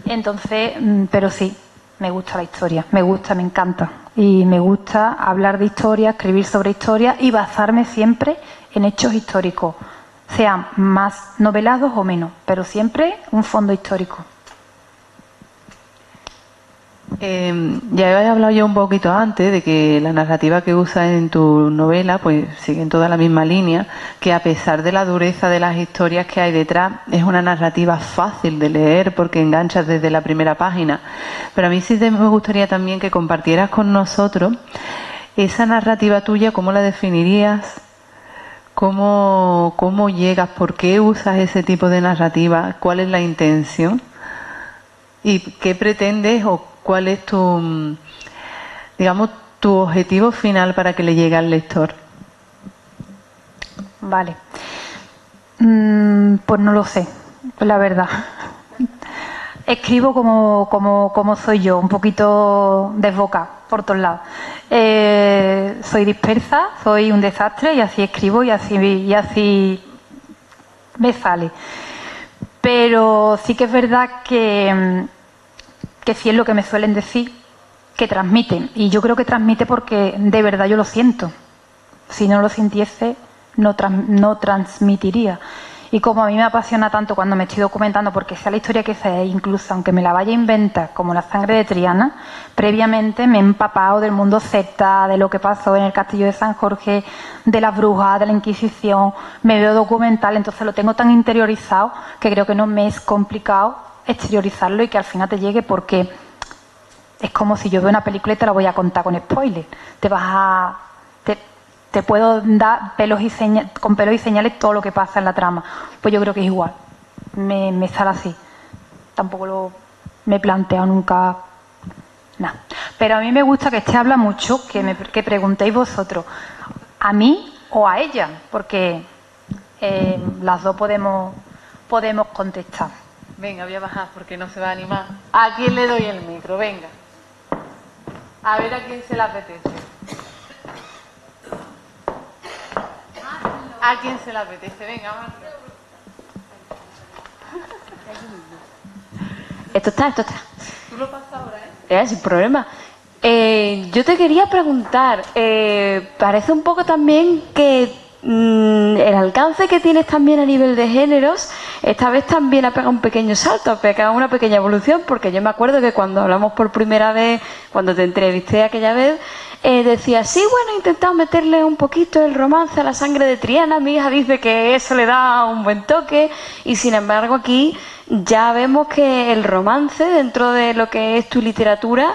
Entonces, pero sí, me gusta la historia, me encanta. Y me gusta hablar de historia, escribir sobre historia y basarme siempre en hechos históricos, sean más novelados o menos, pero siempre un fondo histórico. Ya he hablado yo un poquito antes de que la narrativa que usas en tu novela pues sigue en toda la misma línea, que a pesar de la dureza de las historias que hay detrás, es una narrativa fácil de leer porque enganchas desde la primera página. Pero a mí sí me gustaría también que compartieras con nosotros esa narrativa tuya, ¿cómo la definirías? ¿Cómo llegas? ¿Por qué usas ese tipo de narrativa? ¿Cuál es la intención? ¿Y qué pretendes o cuál es tu objetivo final para que le llegue al lector? Vale. Pues no lo sé, la verdad. Escribo como soy yo, un poquito desbocada por todos lados. Soy dispersa, soy un desastre y así escribo y así me sale. Pero sí que es verdad que sí es lo que me suelen decir, que transmiten. Y yo creo que transmite porque de verdad yo lo siento. Si no lo sintiese, no transmitiría. Y como a mí me apasiona tanto cuando me estoy documentando, porque sea la historia que sea, incluso aunque me la vaya a inventar, como la sangre de Triana, previamente me he empapado del mundo celta, de lo que pasó en el castillo de San Jorge, de las brujas, de la Inquisición, me veo documental, entonces lo tengo tan interiorizado que creo que no me es complicado exteriorizarlo y que al final te llegue, porque es como si yo veo una película y te la voy a contar con spoiler. Te puedo dar con pelos y señales todo lo que pasa en la trama. Pues yo creo que es igual. Me sale así. Tampoco me he planteado nunca nada. Pero a mí me gusta que este habla mucho, que preguntéis vosotros, a mí o a ella, porque las dos podemos contestar. Venga, voy a bajar porque no se va a animar. ¿A quién le doy el micro? Venga. A ver a quién se le apetece. ¿A quién se le apetece? Venga, Marta. Esto está. Tú lo pasas ahora, Sin problema. Yo te quería preguntar, parece un poco también que el alcance que tienes también a nivel de géneros, esta vez también ha pegado un pequeño salto, ha pegado una pequeña evolución, porque yo me acuerdo que cuando hablamos por primera vez, cuando te entrevisté aquella vez, decía, sí, bueno, he intentado meterle un poquito el romance a la sangre de Triana, mi hija dice que eso le da un buen toque, y sin embargo aquí ya vemos que el romance dentro de lo que es tu literatura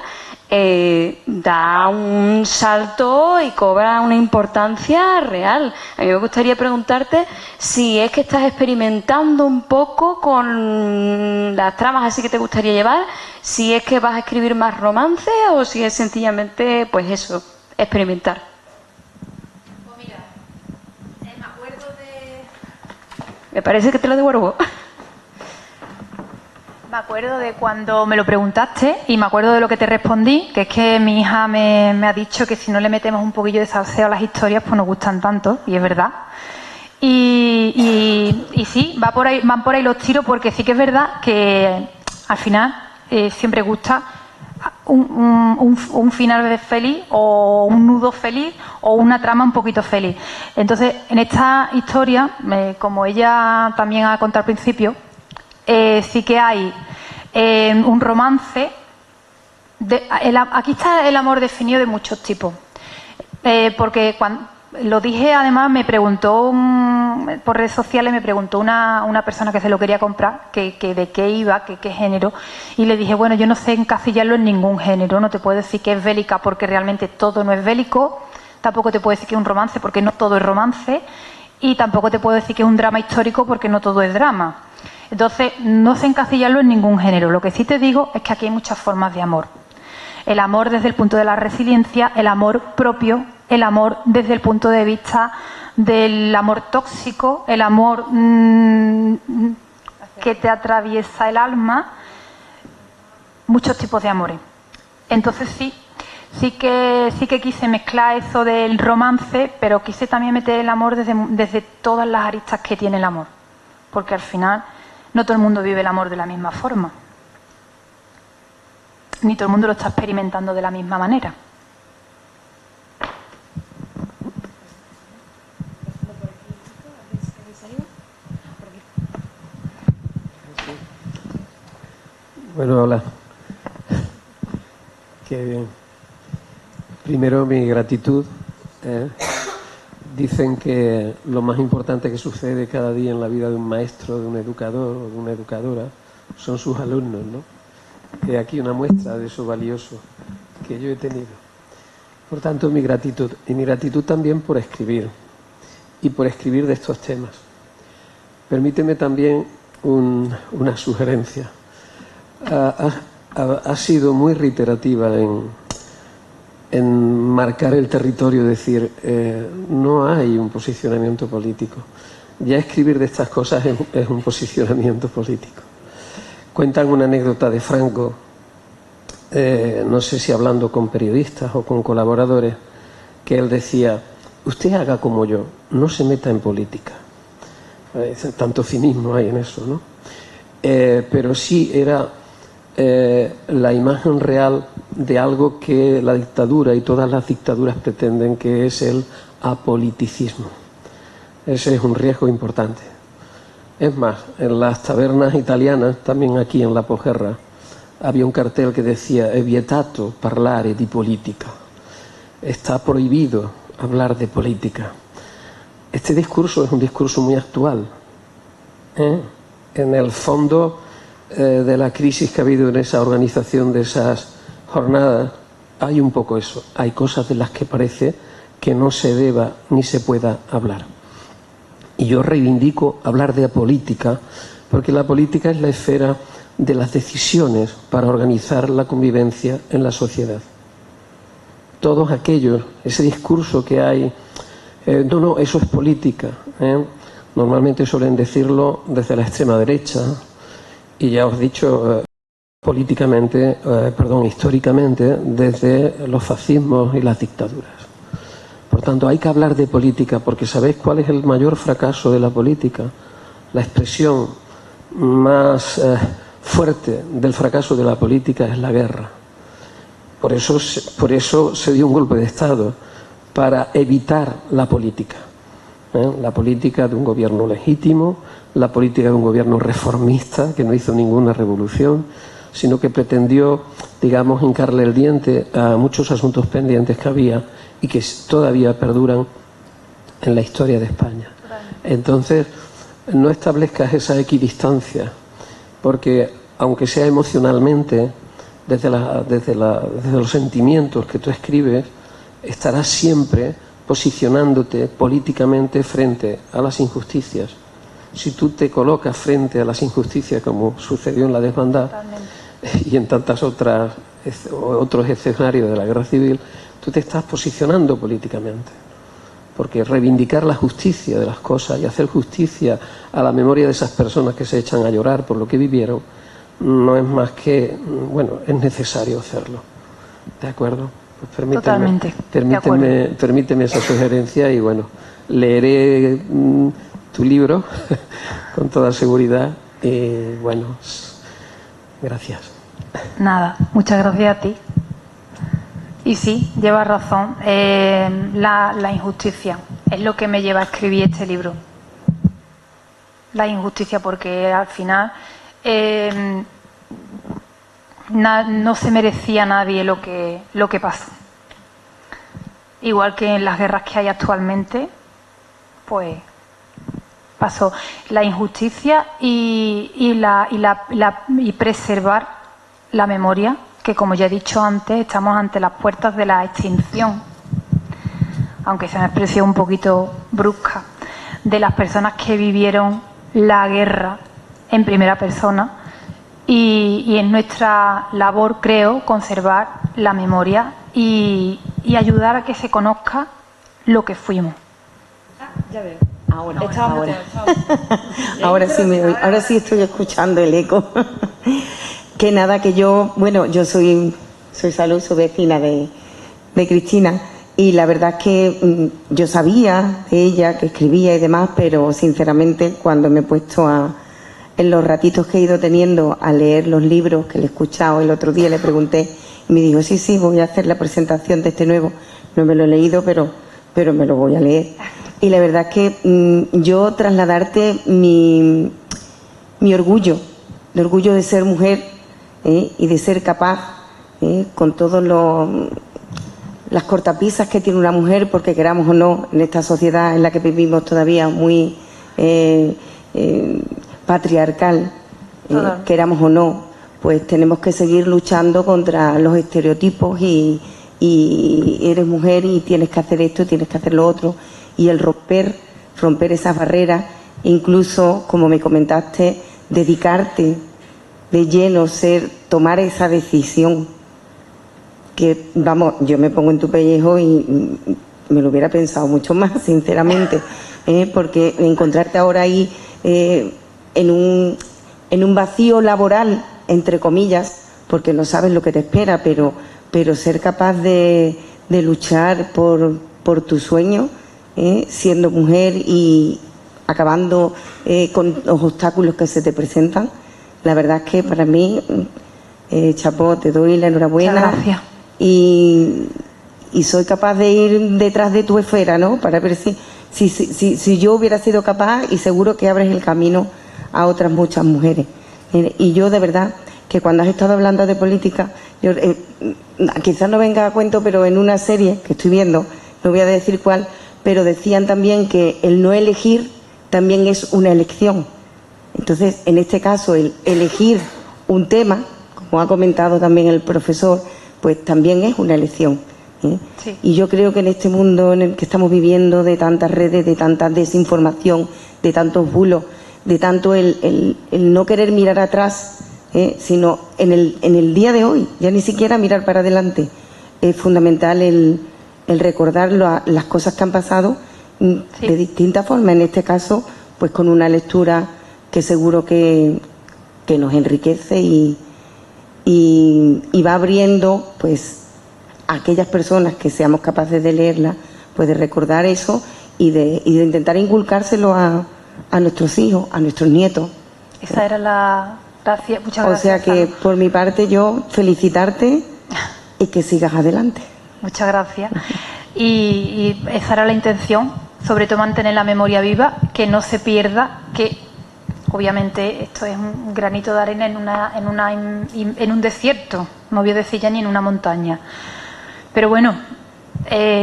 da un salto y cobra una importancia real. A mí me gustaría preguntarte si es que estás experimentando un poco con las tramas así que te gustaría llevar, si es que vas a escribir más romance o si es sencillamente, pues eso, experimentar. Pues mira, me acuerdo de... Me parece que te lo devuelvo. Me acuerdo de cuando me lo preguntaste y me acuerdo de lo que te respondí, que es que mi hija me ha dicho que si no le metemos un poquillo de salseo a las historias, pues nos gustan tanto, y es verdad. Y sí, van por ahí los tiros, porque sí que es verdad que al final siempre gusta un final feliz o un nudo feliz o una trama un poquito feliz. Entonces, en esta historia, como ella también ha contado al principio, sí que hay un romance. Aquí está el amor definido de muchos tipos. Porque cuando lo dije, además, me preguntó por redes sociales, me preguntó una persona que se lo quería comprar, que de qué iba, qué género, y le dije, bueno, yo no sé encasillarlo en ningún género, no te puedo decir que es bélica porque realmente todo no es bélico, tampoco te puedo decir que es un romance porque no todo es romance, y tampoco te puedo decir que es un drama histórico porque no todo es drama. Entonces, no sé encasillarlo en ningún género. Lo que sí te digo es que aquí hay muchas formas de amor. El amor desde el punto de la resiliencia, el amor propio, el amor desde el punto de vista del amor tóxico, el amor que te atraviesa el alma, muchos tipos de amores. Entonces sí que quise mezclar eso del romance, pero quise también meter el amor desde todas las aristas que tiene el amor, porque al final no todo el mundo vive el amor de la misma forma, ni todo el mundo lo está experimentando de la misma manera. Bueno, hola. Primero, mi gratitud. Dicen que lo más importante que sucede cada día en la vida de un maestro, de un educador o de una educadora son sus alumnos, ¿no? He aquí una muestra de eso valioso que yo he tenido. Por tanto, mi gratitud. Y mi gratitud también por escribir. Y por escribir de estos temas. Permíteme también una sugerencia. Ha sido muy reiterativa en marcar el territorio, decir, no hay un posicionamiento político. Ya escribir de estas cosas es un posicionamiento político. Cuentan una anécdota de Franco, no sé si hablando con periodistas o con colaboradores, que él decía, usted haga como yo, no se meta en política. Tanto cinismo hay en eso, ¿no? Pero sí era la imagen real de algo que la dictadura y todas las dictaduras pretenden, que es el apoliticismo. Ese es un riesgo importante. Es más, en las tabernas italianas, también aquí en la posguerra, había un cartel que decía «È vietato parlare di politica». Está prohibido hablar de política. Este discurso es un discurso muy actual. En el fondo de la crisis que ha habido en esa organización de esas jornadas, hay un poco eso. Hay cosas de las que parece que no se deba ni se pueda hablar. Y yo reivindico hablar de política, porque la política es la esfera de las decisiones para organizar la convivencia en la sociedad. Todos aquellos, ese discurso que hay, no, eso es política, normalmente suelen decirlo desde la extrema derecha, y ya os he dicho históricamente, desde los fascismos y las dictaduras. Por tanto, hay que hablar de política, porque ¿sabéis cuál es el mayor fracaso de la política? La expresión más fuerte del fracaso de la política es la guerra. Por eso se dio un golpe de Estado, para evitar la política. La política de un gobierno legítimo, la política de un gobierno reformista, que no hizo ninguna revolución, sino que pretendió, digamos, hincarle el diente a muchos asuntos pendientes que había y que todavía perduran en la historia de España. Entonces, no establezcas esa equidistancia, porque aunque sea emocionalmente, desde los sentimientos que tú escribes, estarás siempre posicionándote políticamente frente a las injusticias. Si tú te colocas frente a las injusticias, como sucedió en la desbandada y en tantas otros escenarios de la guerra civil, tú te estás posicionando políticamente. Porque reivindicar la justicia de las cosas y hacer justicia a la memoria de esas personas que se echan a llorar por lo que vivieron, no es más que, bueno, es necesario hacerlo. ¿De acuerdo? Pues permíteme esa sugerencia y, bueno, leeré tu libro con toda seguridad y, bueno, gracias. Nada, muchas gracias a ti. Y sí, llevas razón. La injusticia es lo que me lleva a escribir este libro. La injusticia, porque al final no se merecía a nadie lo que pasó. Igual que en las guerras que hay actualmente, pues pasó la injusticia y preservar la memoria, que como ya he dicho antes, estamos ante las puertas de la extinción, aunque sea una expresión un poquito brusca, de las personas que vivieron la guerra en primera persona, y es nuestra labor, creo, conservar la memoria y ayudar a que se conozca lo que fuimos. Ya veo. Ahora sí estoy escuchando el eco. Que nada, que yo soy Salud, soy vecina de Cristina, y la verdad es que yo sabía de ella, que escribía y demás, pero sinceramente cuando me he puesto en los ratitos que he ido teniendo a leer los libros que le he escuchado, el otro día le pregunté y me dijo, sí, voy a hacer la presentación de este nuevo, no me lo he leído, pero me lo voy a leer. Y la verdad es que yo trasladarte mi orgullo, el orgullo de ser mujer y de ser capaz, con todas las cortapisas que tiene una mujer, porque queramos o no, en esta sociedad en la que vivimos todavía muy patriarcal, queramos o no, pues tenemos que seguir luchando contra los estereotipos y eres mujer y tienes que hacer esto, tienes que hacer lo otro, y el romper esas barreras, incluso, como me comentaste, dedicarte de lleno, tomar esa decisión, que, vamos, yo me pongo en tu pellejo y me lo hubiera pensado mucho más, sinceramente, porque encontrarte ahora ahí en un vacío laboral, entre comillas, porque no sabes lo que te espera, pero ser capaz de luchar por tu sueño, siendo mujer y acabando con los obstáculos que se te presentan, la verdad es que para mí, chapó, te doy la enhorabuena. Muchas gracias. Y soy capaz de ir detrás de tu esfera, ¿no? Para ver si yo hubiera sido capaz, y seguro que abres el camino a otras muchas mujeres. Y yo de verdad que cuando has estado hablando de política, yo, quizás no venga a cuento, pero en una serie que estoy viendo, no voy a decir cuál, pero decían también que el no elegir también es una elección. Entonces, en este caso, el elegir un tema, como ha comentado también el profesor, pues también es una elección. Sí. Y yo creo que en este mundo en el que estamos viviendo, de tantas redes, de tanta desinformación, de tantos bulos, de tanto el no querer mirar atrás, sino en el día de hoy, ya ni siquiera mirar para adelante, es fundamental el recordar las cosas que han pasado de distintas formas. En este caso, pues con una lectura que seguro que nos enriquece y va abriendo, pues, a aquellas personas que seamos capaces de leerla, pues de recordar eso y de intentar inculcárselo a nuestros hijos, a nuestros nietos. Esa era la gracia. Muchas gracias. O sea que, por mi parte, yo felicitarte y que sigas adelante. Muchas gracias. Y esa era la intención, sobre todo mantener la memoria viva, que no se pierda, que obviamente esto es un granito de arena en un desierto, no voy a decir ya ni en una montaña. Pero bueno,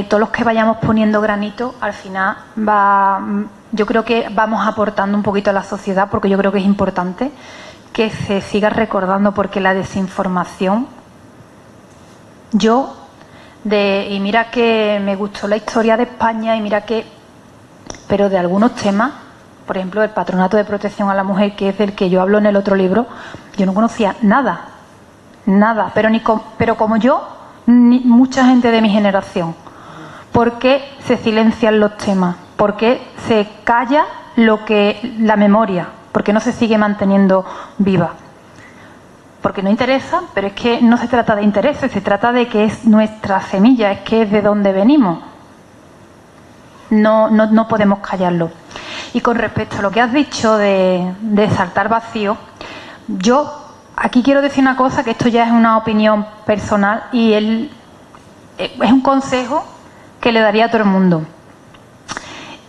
todos los que vayamos poniendo granito, al final yo creo que vamos aportando un poquito a la sociedad, porque yo creo que es importante que se siga recordando, porque la desinformación, y mira que me gustó la historia de España, y mira que, pero de algunos temas, por ejemplo, el Patronato de Protección a la Mujer, que es del que yo hablo en el otro libro, yo no conocía nada, pero como yo, ni mucha gente de mi generación. ¿Por qué se silencian los temas? ¿Por qué se calla la memoria? ¿Por qué no se sigue manteniendo viva? Porque no interesa, pero es que no se trata de intereses, se trata de que es nuestra semilla, es que es de donde venimos. No podemos callarlo. Y con respecto a lo que has dicho de saltar vacío, yo aquí quiero decir una cosa, que esto ya es una opinión personal y es un consejo que le daría a todo el mundo.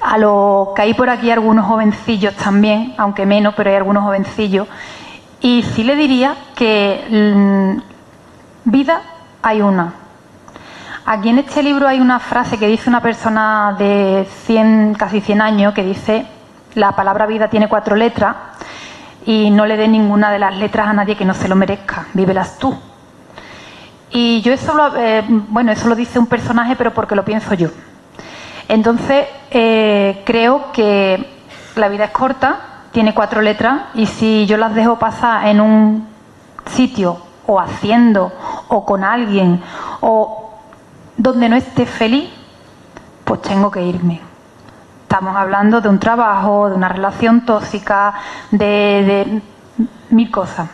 A los que hay por aquí algunos jovencillos también, aunque menos, pero hay algunos jovencillos, y sí le diría que vida hay una. Aquí en este libro hay una frase que dice una persona de casi 100 años, que dice: la palabra vida tiene 4 letras y no le dé ninguna de las letras a nadie que no se lo merezca, vívelas tú. Y yo eso lo dice un personaje, pero porque lo pienso yo. Entonces, creo que la vida es corta, tiene 4 letras, y si yo las dejo pasar en un sitio, o haciendo, o con alguien, o donde no esté feliz, pues tengo que irme. Estamos hablando de un trabajo, de una relación tóxica, de mil cosas.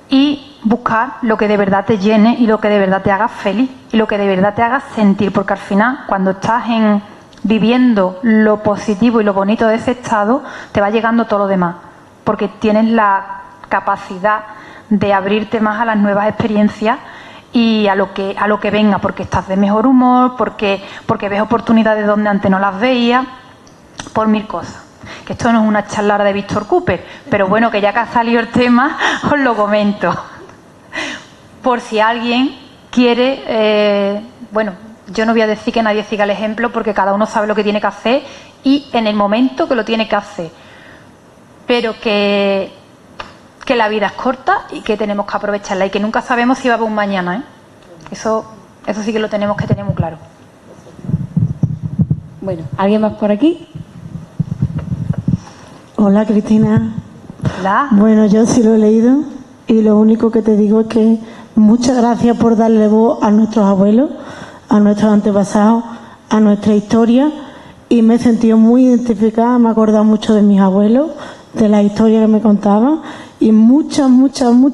Y buscar lo que de verdad te llene y lo que de verdad te haga feliz y lo que de verdad te haga sentir, porque al final, cuando estás viviendo lo positivo y lo bonito de ese estado, te va llegando todo lo demás, porque tienes la capacidad de abrirte más a las nuevas experiencias y a lo que venga, porque estás de mejor humor, porque ves oportunidades donde antes no las veías, por mil cosas. Que esto no es una charla de Víctor Cooper, pero bueno, que ya que ha salido el tema, os lo comento. Por si alguien quiere, yo no voy a decir que nadie siga el ejemplo, porque cada uno sabe lo que tiene que hacer y en el momento que lo tiene que hacer. Pero que la vida es corta y que tenemos que aprovecharla y que nunca sabemos si va a haber un mañana, ¿eh? Eso sí que lo tenemos que tener muy claro. Bueno, ¿alguien más por aquí? Hola, Cristina. Hola. Bueno, yo sí lo he leído y lo único que te digo es que muchas gracias por darle voz a nuestros abuelos, a nuestros antepasados, a nuestra historia, y me he sentido muy identificada, me he acordado mucho de mis abuelos, de la historia que me contaban, y muchas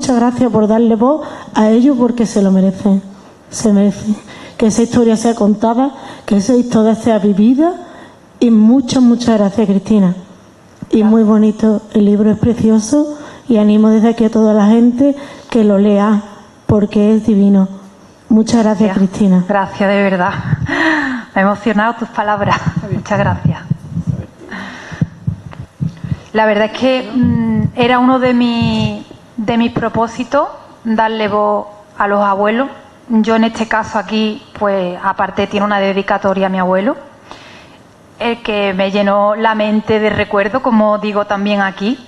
gracias por darle voz a ellos, porque se lo merecen, se merecen que esa historia sea contada, que esa historia sea vivida, y muchas gracias, Cristina. Y muy bonito, el libro es precioso y animo desde aquí a toda la gente que lo lea, porque es divino. Muchas gracias, Cristina. Gracias, de verdad. Me ha emocionado tus palabras. Muchas gracias. La verdad es que era uno de mis propósitos, darle voz a los abuelos. Yo en este caso aquí, pues aparte tiene una dedicatoria a mi abuelo, el que me llenó la mente de recuerdos, como digo también aquí.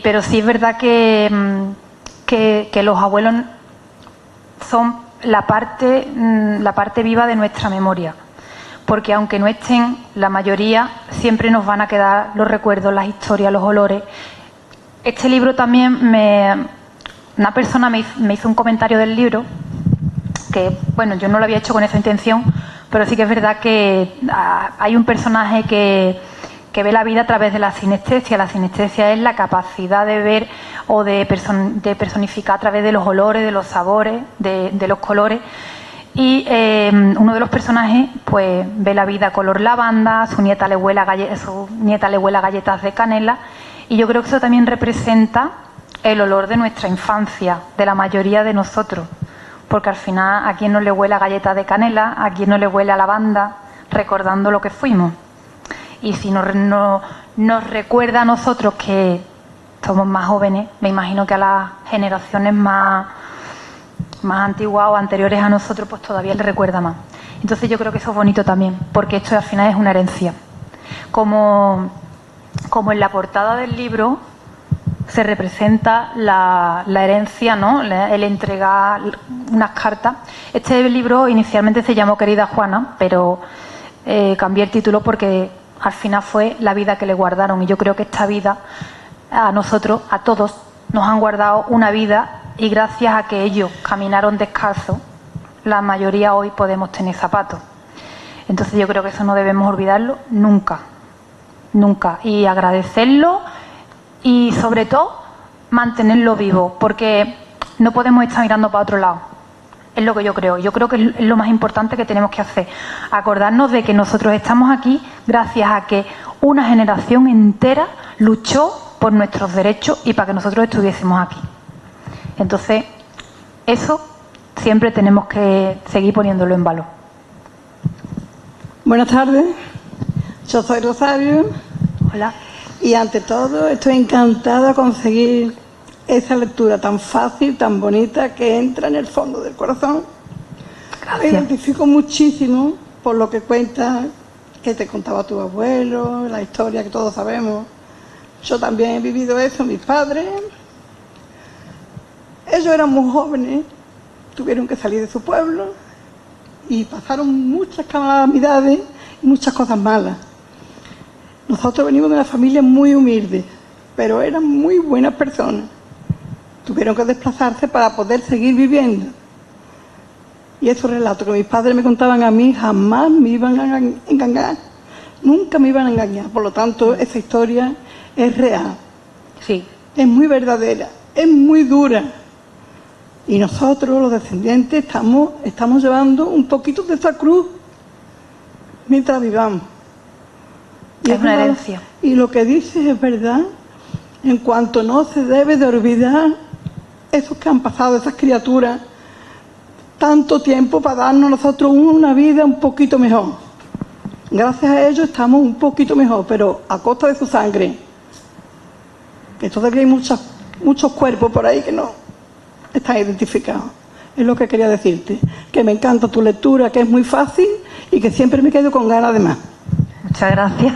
Pero sí es verdad que los abuelos son la parte viva de nuestra memoria, porque aunque no estén, la mayoría siempre nos van a quedar los recuerdos, las historias, los olores. Este libro también una persona me hizo un comentario del libro que, bueno, yo no lo había hecho con esa intención, pero sí que es verdad que hay un personaje que ve la vida a través de la sinestesia. La sinestesia es la capacidad de ver o de personificar a través de los olores, de los sabores, de los colores. Y uno de los personajes pues ve la vida color lavanda, su nieta le huele galletas de canela, y yo creo que eso también representa el olor de nuestra infancia, de la mayoría de nosotros, porque al final a quien no le huele a galletas de canela, a quien no le huele a lavanda, recordando lo que fuimos. Y si nos recuerda a nosotros que somos más jóvenes, me imagino que a las generaciones más antiguas o anteriores a nosotros, pues todavía les recuerda más. Entonces yo creo que eso es bonito también, porque esto al final es una herencia. Como en la portada del libro se representa la herencia, ¿no? El entregar unas cartas. Este libro inicialmente se llamó Querida Juana, pero cambié el título porque al final fue la vida que le guardaron. Y yo creo que esta vida, a nosotros, a todos, nos han guardado una vida, y gracias a que ellos caminaron descalzos, la mayoría hoy podemos tener zapatos. Entonces yo creo que eso no debemos olvidarlo nunca, nunca. Y agradecerlo y sobre todo mantenerlo vivo, porque no podemos estar mirando para otro lado. Es lo que yo creo. Yo creo que es lo más importante que tenemos que hacer. Acordarnos de que nosotros estamos aquí gracias a que una generación entera luchó por nuestros derechos y para que nosotros estuviésemos aquí. Entonces, eso siempre tenemos que seguir poniéndolo en valor. Buenas tardes. Yo soy Rosario. Hola. Y ante todo estoy encantada de conseguir esa lectura tan fácil, tan bonita, que entra en el fondo del corazón. Gracias. Me identifico muchísimo por lo que cuenta, que te contaba tu abuelo, la historia que todos sabemos. Yo también he vivido eso, mis padres. Ellos eran muy jóvenes, tuvieron que salir de su pueblo y pasaron muchas calamidades y muchas cosas malas. Nosotros venimos de una familia muy humilde, pero eran muy buenas personas. Tuvieron que desplazarse para poder seguir viviendo. Y esos relatos que mis padres me contaban a mí jamás me iban a engañar. Nunca me iban a engañar. Por lo tanto, esa historia es real. Sí. Es muy verdadera, es muy dura. Y nosotros, los descendientes, estamos llevando un poquito de esa cruz mientras vivamos. Y es una herencia. Y lo que dices es verdad. En cuanto no se debe de olvidar esos que han pasado, esas criaturas, tanto tiempo para darnos a nosotros una vida un poquito mejor. Gracias a ellos estamos un poquito mejor, pero a costa de su sangre. Que todavía hay muchos cuerpos por ahí que no están identificados. Es lo que quería decirte. Que me encanta tu lectura, que es muy fácil y que siempre me quedo con ganas de más. Muchas gracias.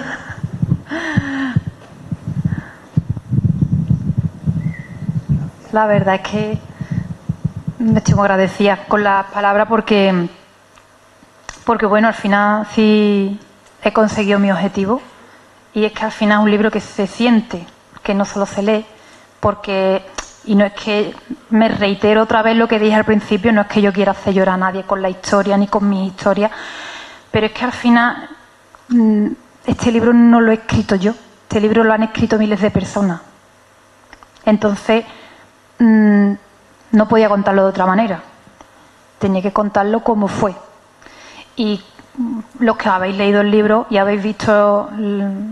La verdad es que me estoy muy agradecida con las palabras porque bueno, al final sí he conseguido mi objetivo, y es que al final es un libro que se siente, que no solo se lee, y no es que, me reitero otra vez lo que dije al principio, no es que yo quiera hacer llorar a nadie con la historia ni con mis historias, pero es que al final este libro no lo he escrito yo, este libro lo han escrito miles de personas. Entonces no podía contarlo de otra manera, tenía que contarlo como fue. Y los que habéis leído el libro y habéis visto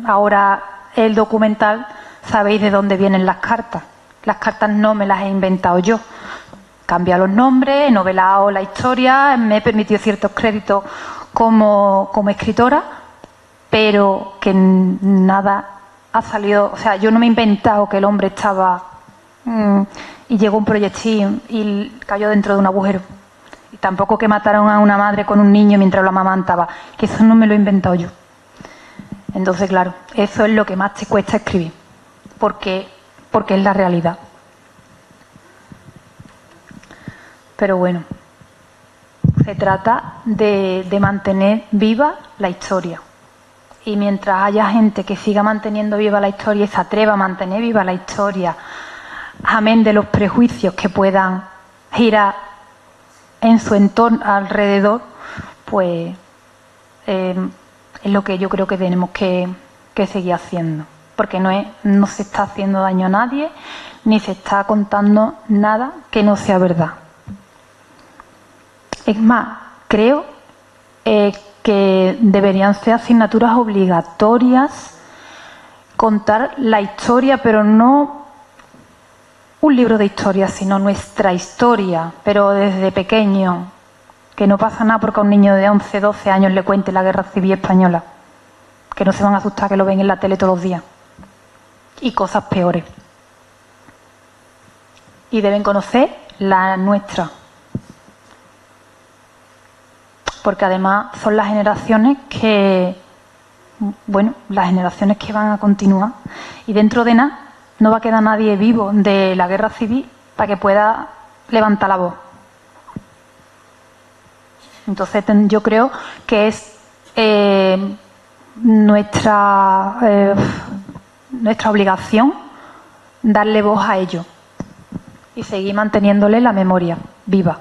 ahora el documental, sabéis de dónde vienen las cartas. Las cartas no me las he inventado yo. He cambiado los nombres, he novelado la historia, me he permitido ciertos créditos como escritora, pero que nada ha salido, o sea, yo no me he inventado que el hombre estaba y llegó un proyectil y cayó dentro de un agujero. Y tampoco que mataron a una madre con un niño mientras lo amamantaba, que eso no me lo he inventado yo. Entonces, claro, eso es lo que más te cuesta escribir, porque es la realidad. Pero bueno, se trata de mantener viva la historia. Y mientras haya gente que siga manteniendo viva la historia y se atreva a mantener viva la historia, amén de los prejuicios que puedan girar en su entorno alrededor, pues es lo que yo creo que tenemos que seguir haciendo. Porque no se está haciendo daño a nadie, ni se está contando nada que no sea verdad. Es más, creo que deberían ser asignaturas obligatorias contar la historia, pero no un libro de historia, sino nuestra historia, pero desde pequeño. Que no pasa nada porque a un niño de 11, 12 años le cuente la Guerra Civil Española. Que no se van a asustar que lo ven en la tele todos los días. Y cosas peores. Y deben conocer la nuestra. Porque además son las generaciones que, las generaciones que van a continuar. Y dentro de nada no va a quedar nadie vivo de la Guerra Civil para que pueda levantar la voz. Entonces yo creo que es nuestra obligación darle voz a ello y seguir manteniéndole la memoria viva.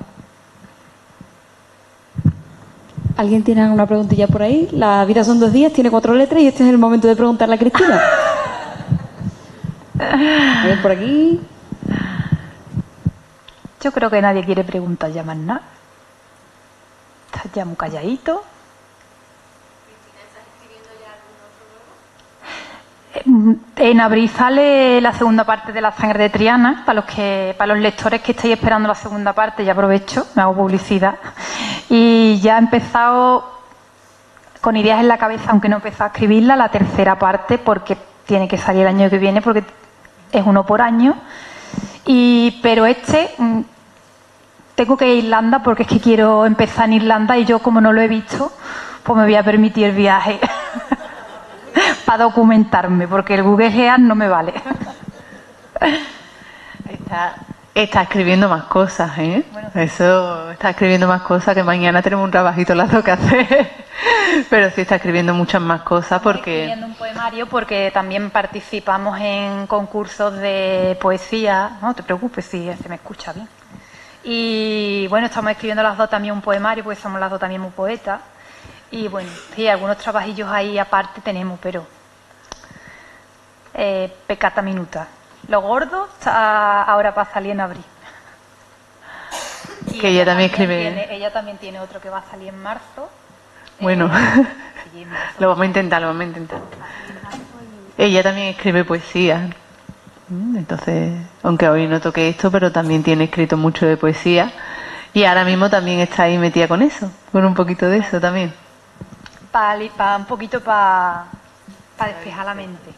¿Alguien tiene alguna preguntilla por ahí? La vida son 2 días, tiene 4 letras y este es el momento de preguntarle a Cristina. A ver, por aquí. Yo creo que nadie quiere preguntar ya más nada. Estás ya muy calladito. En abril sale la segunda parte de La sangre de Triana. Para los lectores que estáis esperando la segunda parte, ya aprovecho, me hago publicidad. Y ya he empezado con ideas en la cabeza, aunque no he empezado a escribirla, la tercera parte, porque tiene que salir el año que viene, porque es 1 por año. Pero tengo que ir a Irlanda, porque es que quiero empezar en Irlanda y yo, como no lo he visto, pues me voy a permitir el viaje para documentarme, porque el Google Earth no me vale. Está escribiendo más cosas, ¿eh? Bueno, eso, está escribiendo más cosas, que mañana tenemos un trabajito las dos que hacer. Pero sí está escribiendo muchas más cosas porque... Escribiendo un poemario porque también participamos en concursos de poesía. No te preocupes, si se me escucha bien. Y bueno, estamos escribiendo las dos también un poemario, porque somos las dos también muy poetas. Y bueno, sí, algunos trabajillos ahí aparte tenemos, pero pecata minuta. Lo gordo está ahora para salir en abril. Y que ella también escribe. Ella también tiene otro que va a salir en marzo. Bueno, lo vamos a intentar, Ella también escribe poesía. Entonces, aunque hoy no toque esto, pero también tiene escrito mucho de poesía. Y ahora mismo también está ahí metida con eso, con un poquito de eso también. Un poquito para despejar la mente.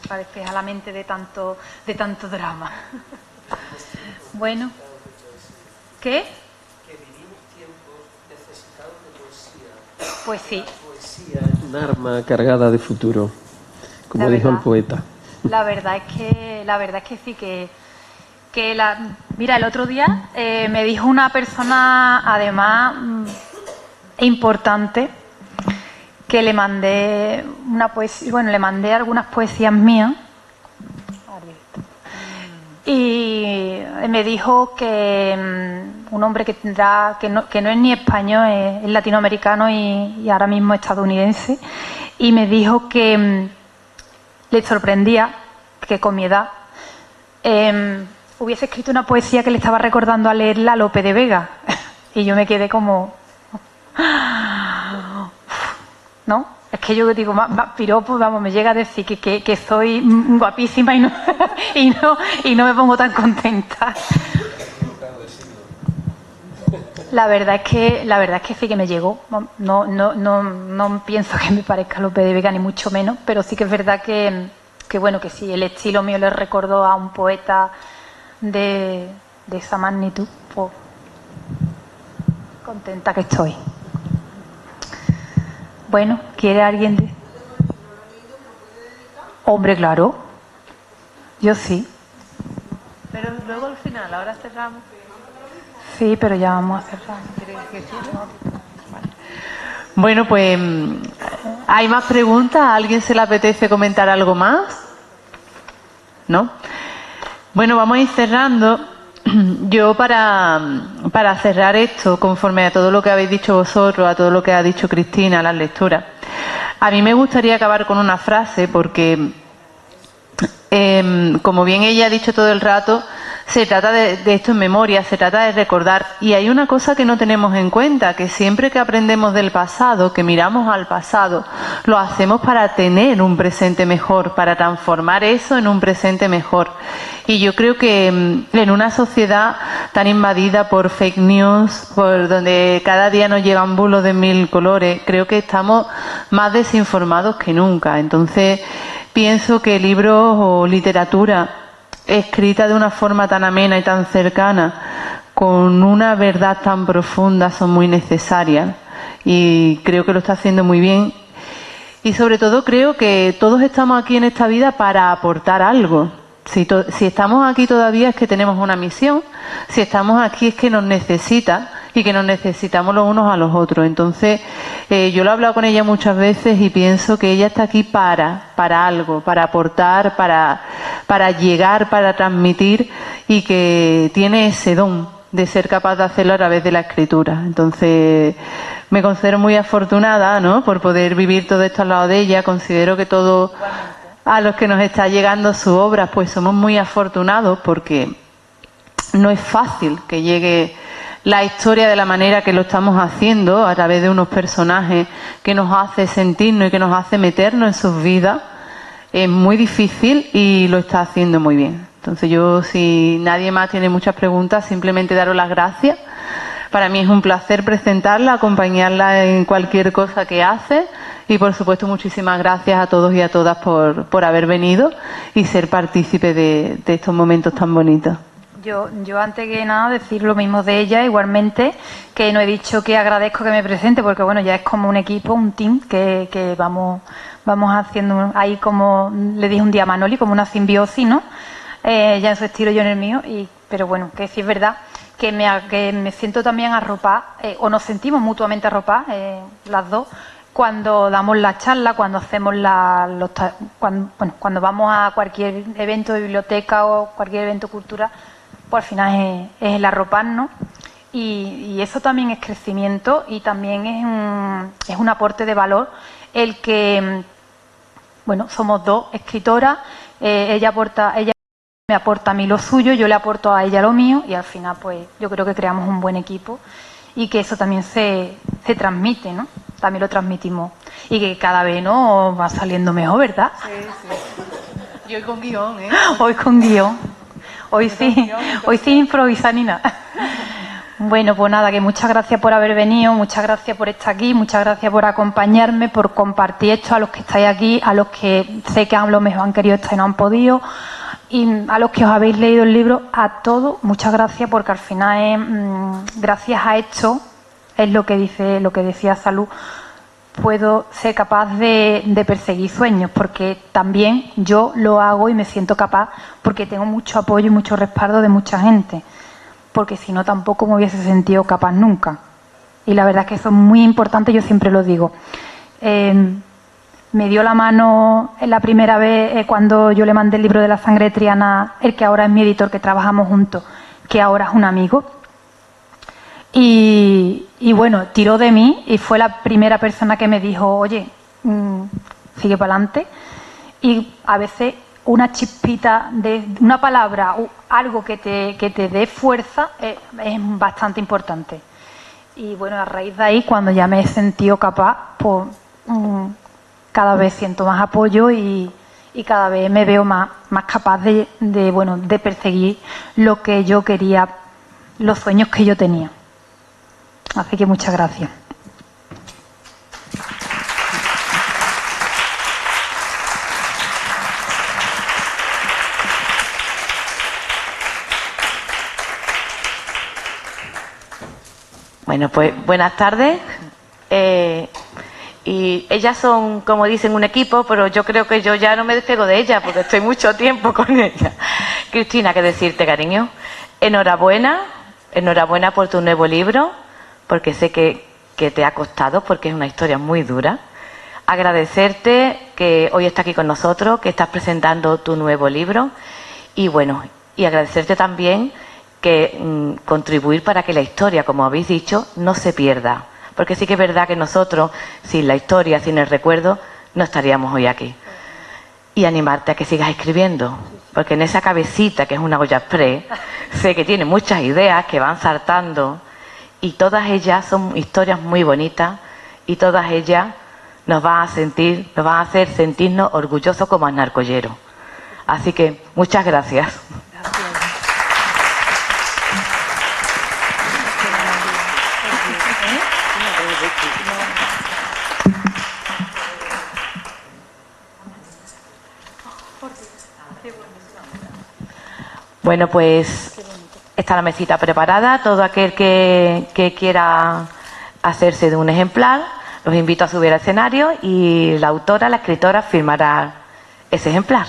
Para despejar la mente de tanto drama. Bueno, ¿qué? Que vivimos tiempos necesitados de poesía. Pues sí. La poesía es un arma cargada de futuro, como dijo el poeta. La verdad es que sí, mira, el otro día me dijo una persona, además, importante, que le mandé una poesía, le mandé algunas poesías mías y me dijo que un hombre que no es ni español, es latinoamericano y ahora mismo estadounidense, y me dijo que le sorprendía que con mi edad hubiese escrito una poesía que le estaba recordando a leerla a Lope de Vega. Y yo me quedé como... ¿No? Es que yo digo, más piropo, vamos, me llega a decir que soy guapísima y no me pongo tan contenta. La verdad es que sí que me llegó. No pienso que me parezca Lope de Vega, ni mucho menos, pero sí que es verdad que bueno, que si el estilo mío le recordó a un poeta de esa magnitud, pues contenta que estoy. Bueno, ¿quiere alguien de...? Hombre, claro. Yo sí. Pero luego al final, ahora cerramos. Sí, pero ya vamos a cerrar. Bueno, pues, ¿hay más preguntas? ¿A alguien se le apetece comentar algo más? ¿No? Bueno, vamos a ir cerrando. Yo para cerrar esto, conforme a todo lo que habéis dicho vosotros, a todo lo que ha dicho Cristina, las lecturas, a mí me gustaría acabar con una frase porque, como bien ella ha dicho todo el rato, se trata de esto en memoria, se trata de recordar. Y hay una cosa que no tenemos en cuenta, que siempre que aprendemos del pasado, que miramos al pasado, lo hacemos para tener un presente mejor, para transformar eso en un presente mejor. Y yo creo que en una sociedad tan invadida por fake news, por donde cada día nos llegan bulos de 1000 colores, creo que estamos más desinformados que nunca. Entonces, pienso que libros o literatura escrita de una forma tan amena y tan cercana, con una verdad tan profunda, son muy necesarias y creo que lo está haciendo muy bien. Y sobre todo creo que todos estamos aquí en esta vida para aportar algo. Si estamos aquí todavía es que tenemos una misión, si estamos aquí es que nos necesita y que nos necesitamos los unos a los otros. Entonces, yo lo he hablado con ella muchas veces y pienso que ella está aquí para algo, para aportar, para llegar, para transmitir, y que tiene ese don de ser capaz de hacerlo a través de la escritura. Entonces, me considero muy afortunada, ¿no?, por poder vivir todo esto al lado de ella. Considero que todos a los que nos está llegando su obra, pues somos muy afortunados, porque no es fácil que llegue la historia de la manera que lo estamos haciendo, a través de unos personajes que nos hace sentirnos y que nos hace meternos en sus vidas. Es muy difícil y lo está haciendo muy bien. Entonces yo, si nadie más tiene muchas preguntas, simplemente daros las gracias. Para mí es un placer presentarla, acompañarla en cualquier cosa que hace, y por supuesto muchísimas gracias a todos y a todas por haber venido y ser partícipes de estos momentos tan bonitos. Yo antes que nada decir lo mismo de ella, igualmente, que no he dicho que agradezco que me presente, porque bueno, ya es como un equipo, un team que vamos haciendo ahí, como le dije un día a Manoli, como una simbiosis, ¿no? Ya en su estilo, yo en el mío, pero bueno, que sí es verdad que me siento también arropada, o nos sentimos mutuamente arropadas, las dos, cuando damos la charla, cuando hacemos cuando vamos a cualquier evento de biblioteca o cualquier evento cultural, pues al final es el arroparnos, y eso también es crecimiento, y también es un aporte de valor el que, bueno, somos dos escritoras, ella me aporta a mí lo suyo, yo le aporto a ella lo mío, y al final pues yo creo que creamos un buen equipo, y que eso también se transmite, ¿no? También lo transmitimos, y que cada vez nos va saliendo mejor, ¿verdad? Sí, sí. Y hoy con guión, ¿eh? Hoy con guión. Hoy sí, hoy sin improvisar ni nada. Bueno, pues nada, que muchas gracias por haber venido, muchas gracias por estar aquí, muchas gracias por acompañarme, por compartir esto, a los que estáis aquí, a los que sé que a lo mejor han querido estar y no han podido, y a los que os habéis leído el libro, a todos, muchas gracias, porque al final gracias a esto, es lo que decía Salud, puedo ser capaz de perseguir sueños, porque también yo lo hago y me siento capaz, porque tengo mucho apoyo y mucho respaldo de mucha gente, porque si no tampoco me hubiese sentido capaz nunca. Y la verdad es que eso es muy importante, yo siempre lo digo. Me dio la mano la primera vez cuando yo le mandé el libro de la sangre de Triana, el que ahora es mi editor, que trabajamos juntos, que ahora es un amigo. Y bueno, tiró de mí y fue la primera persona que me dijo, oye, sigue para adelante. Y a veces una chispita de una palabra, algo que te dé fuerza, es bastante importante. Y bueno, a raíz de ahí, cuando ya me he sentido capaz, pues cada vez siento más apoyo y cada vez me veo más capaz de perseguir lo que yo quería, los sueños que yo tenía. Así que muchas gracias. Bueno, pues buenas tardes. Y ellas son, como dicen, un equipo, pero yo creo que yo ya no me despego de ella porque estoy mucho tiempo con ella. Cristina, ¿qué decirte, cariño? Enhorabuena por tu nuevo libro, porque sé que te ha costado, porque es una historia muy dura. Agradecerte que hoy estás aquí con nosotros, que estás presentando tu nuevo libro y bueno, y agradecerte también que contribuir para que la historia, como habéis dicho, no se pierda. Porque sí que es verdad que nosotros, sin la historia, sin el recuerdo, no estaríamos hoy aquí. Y animarte a que sigas escribiendo, porque en esa cabecita, que es una olla express, sé que tiene muchas ideas que van saltando y todas ellas son historias muy bonitas y todas ellas nos van a hacer sentirnos orgullosos como Aznar-Collero. Así que muchas gracias. Bueno, pues está la mesita preparada. Todo aquel que quiera hacerse de un ejemplar, los invito a subir al escenario y la autora, la escritora, firmará ese ejemplar.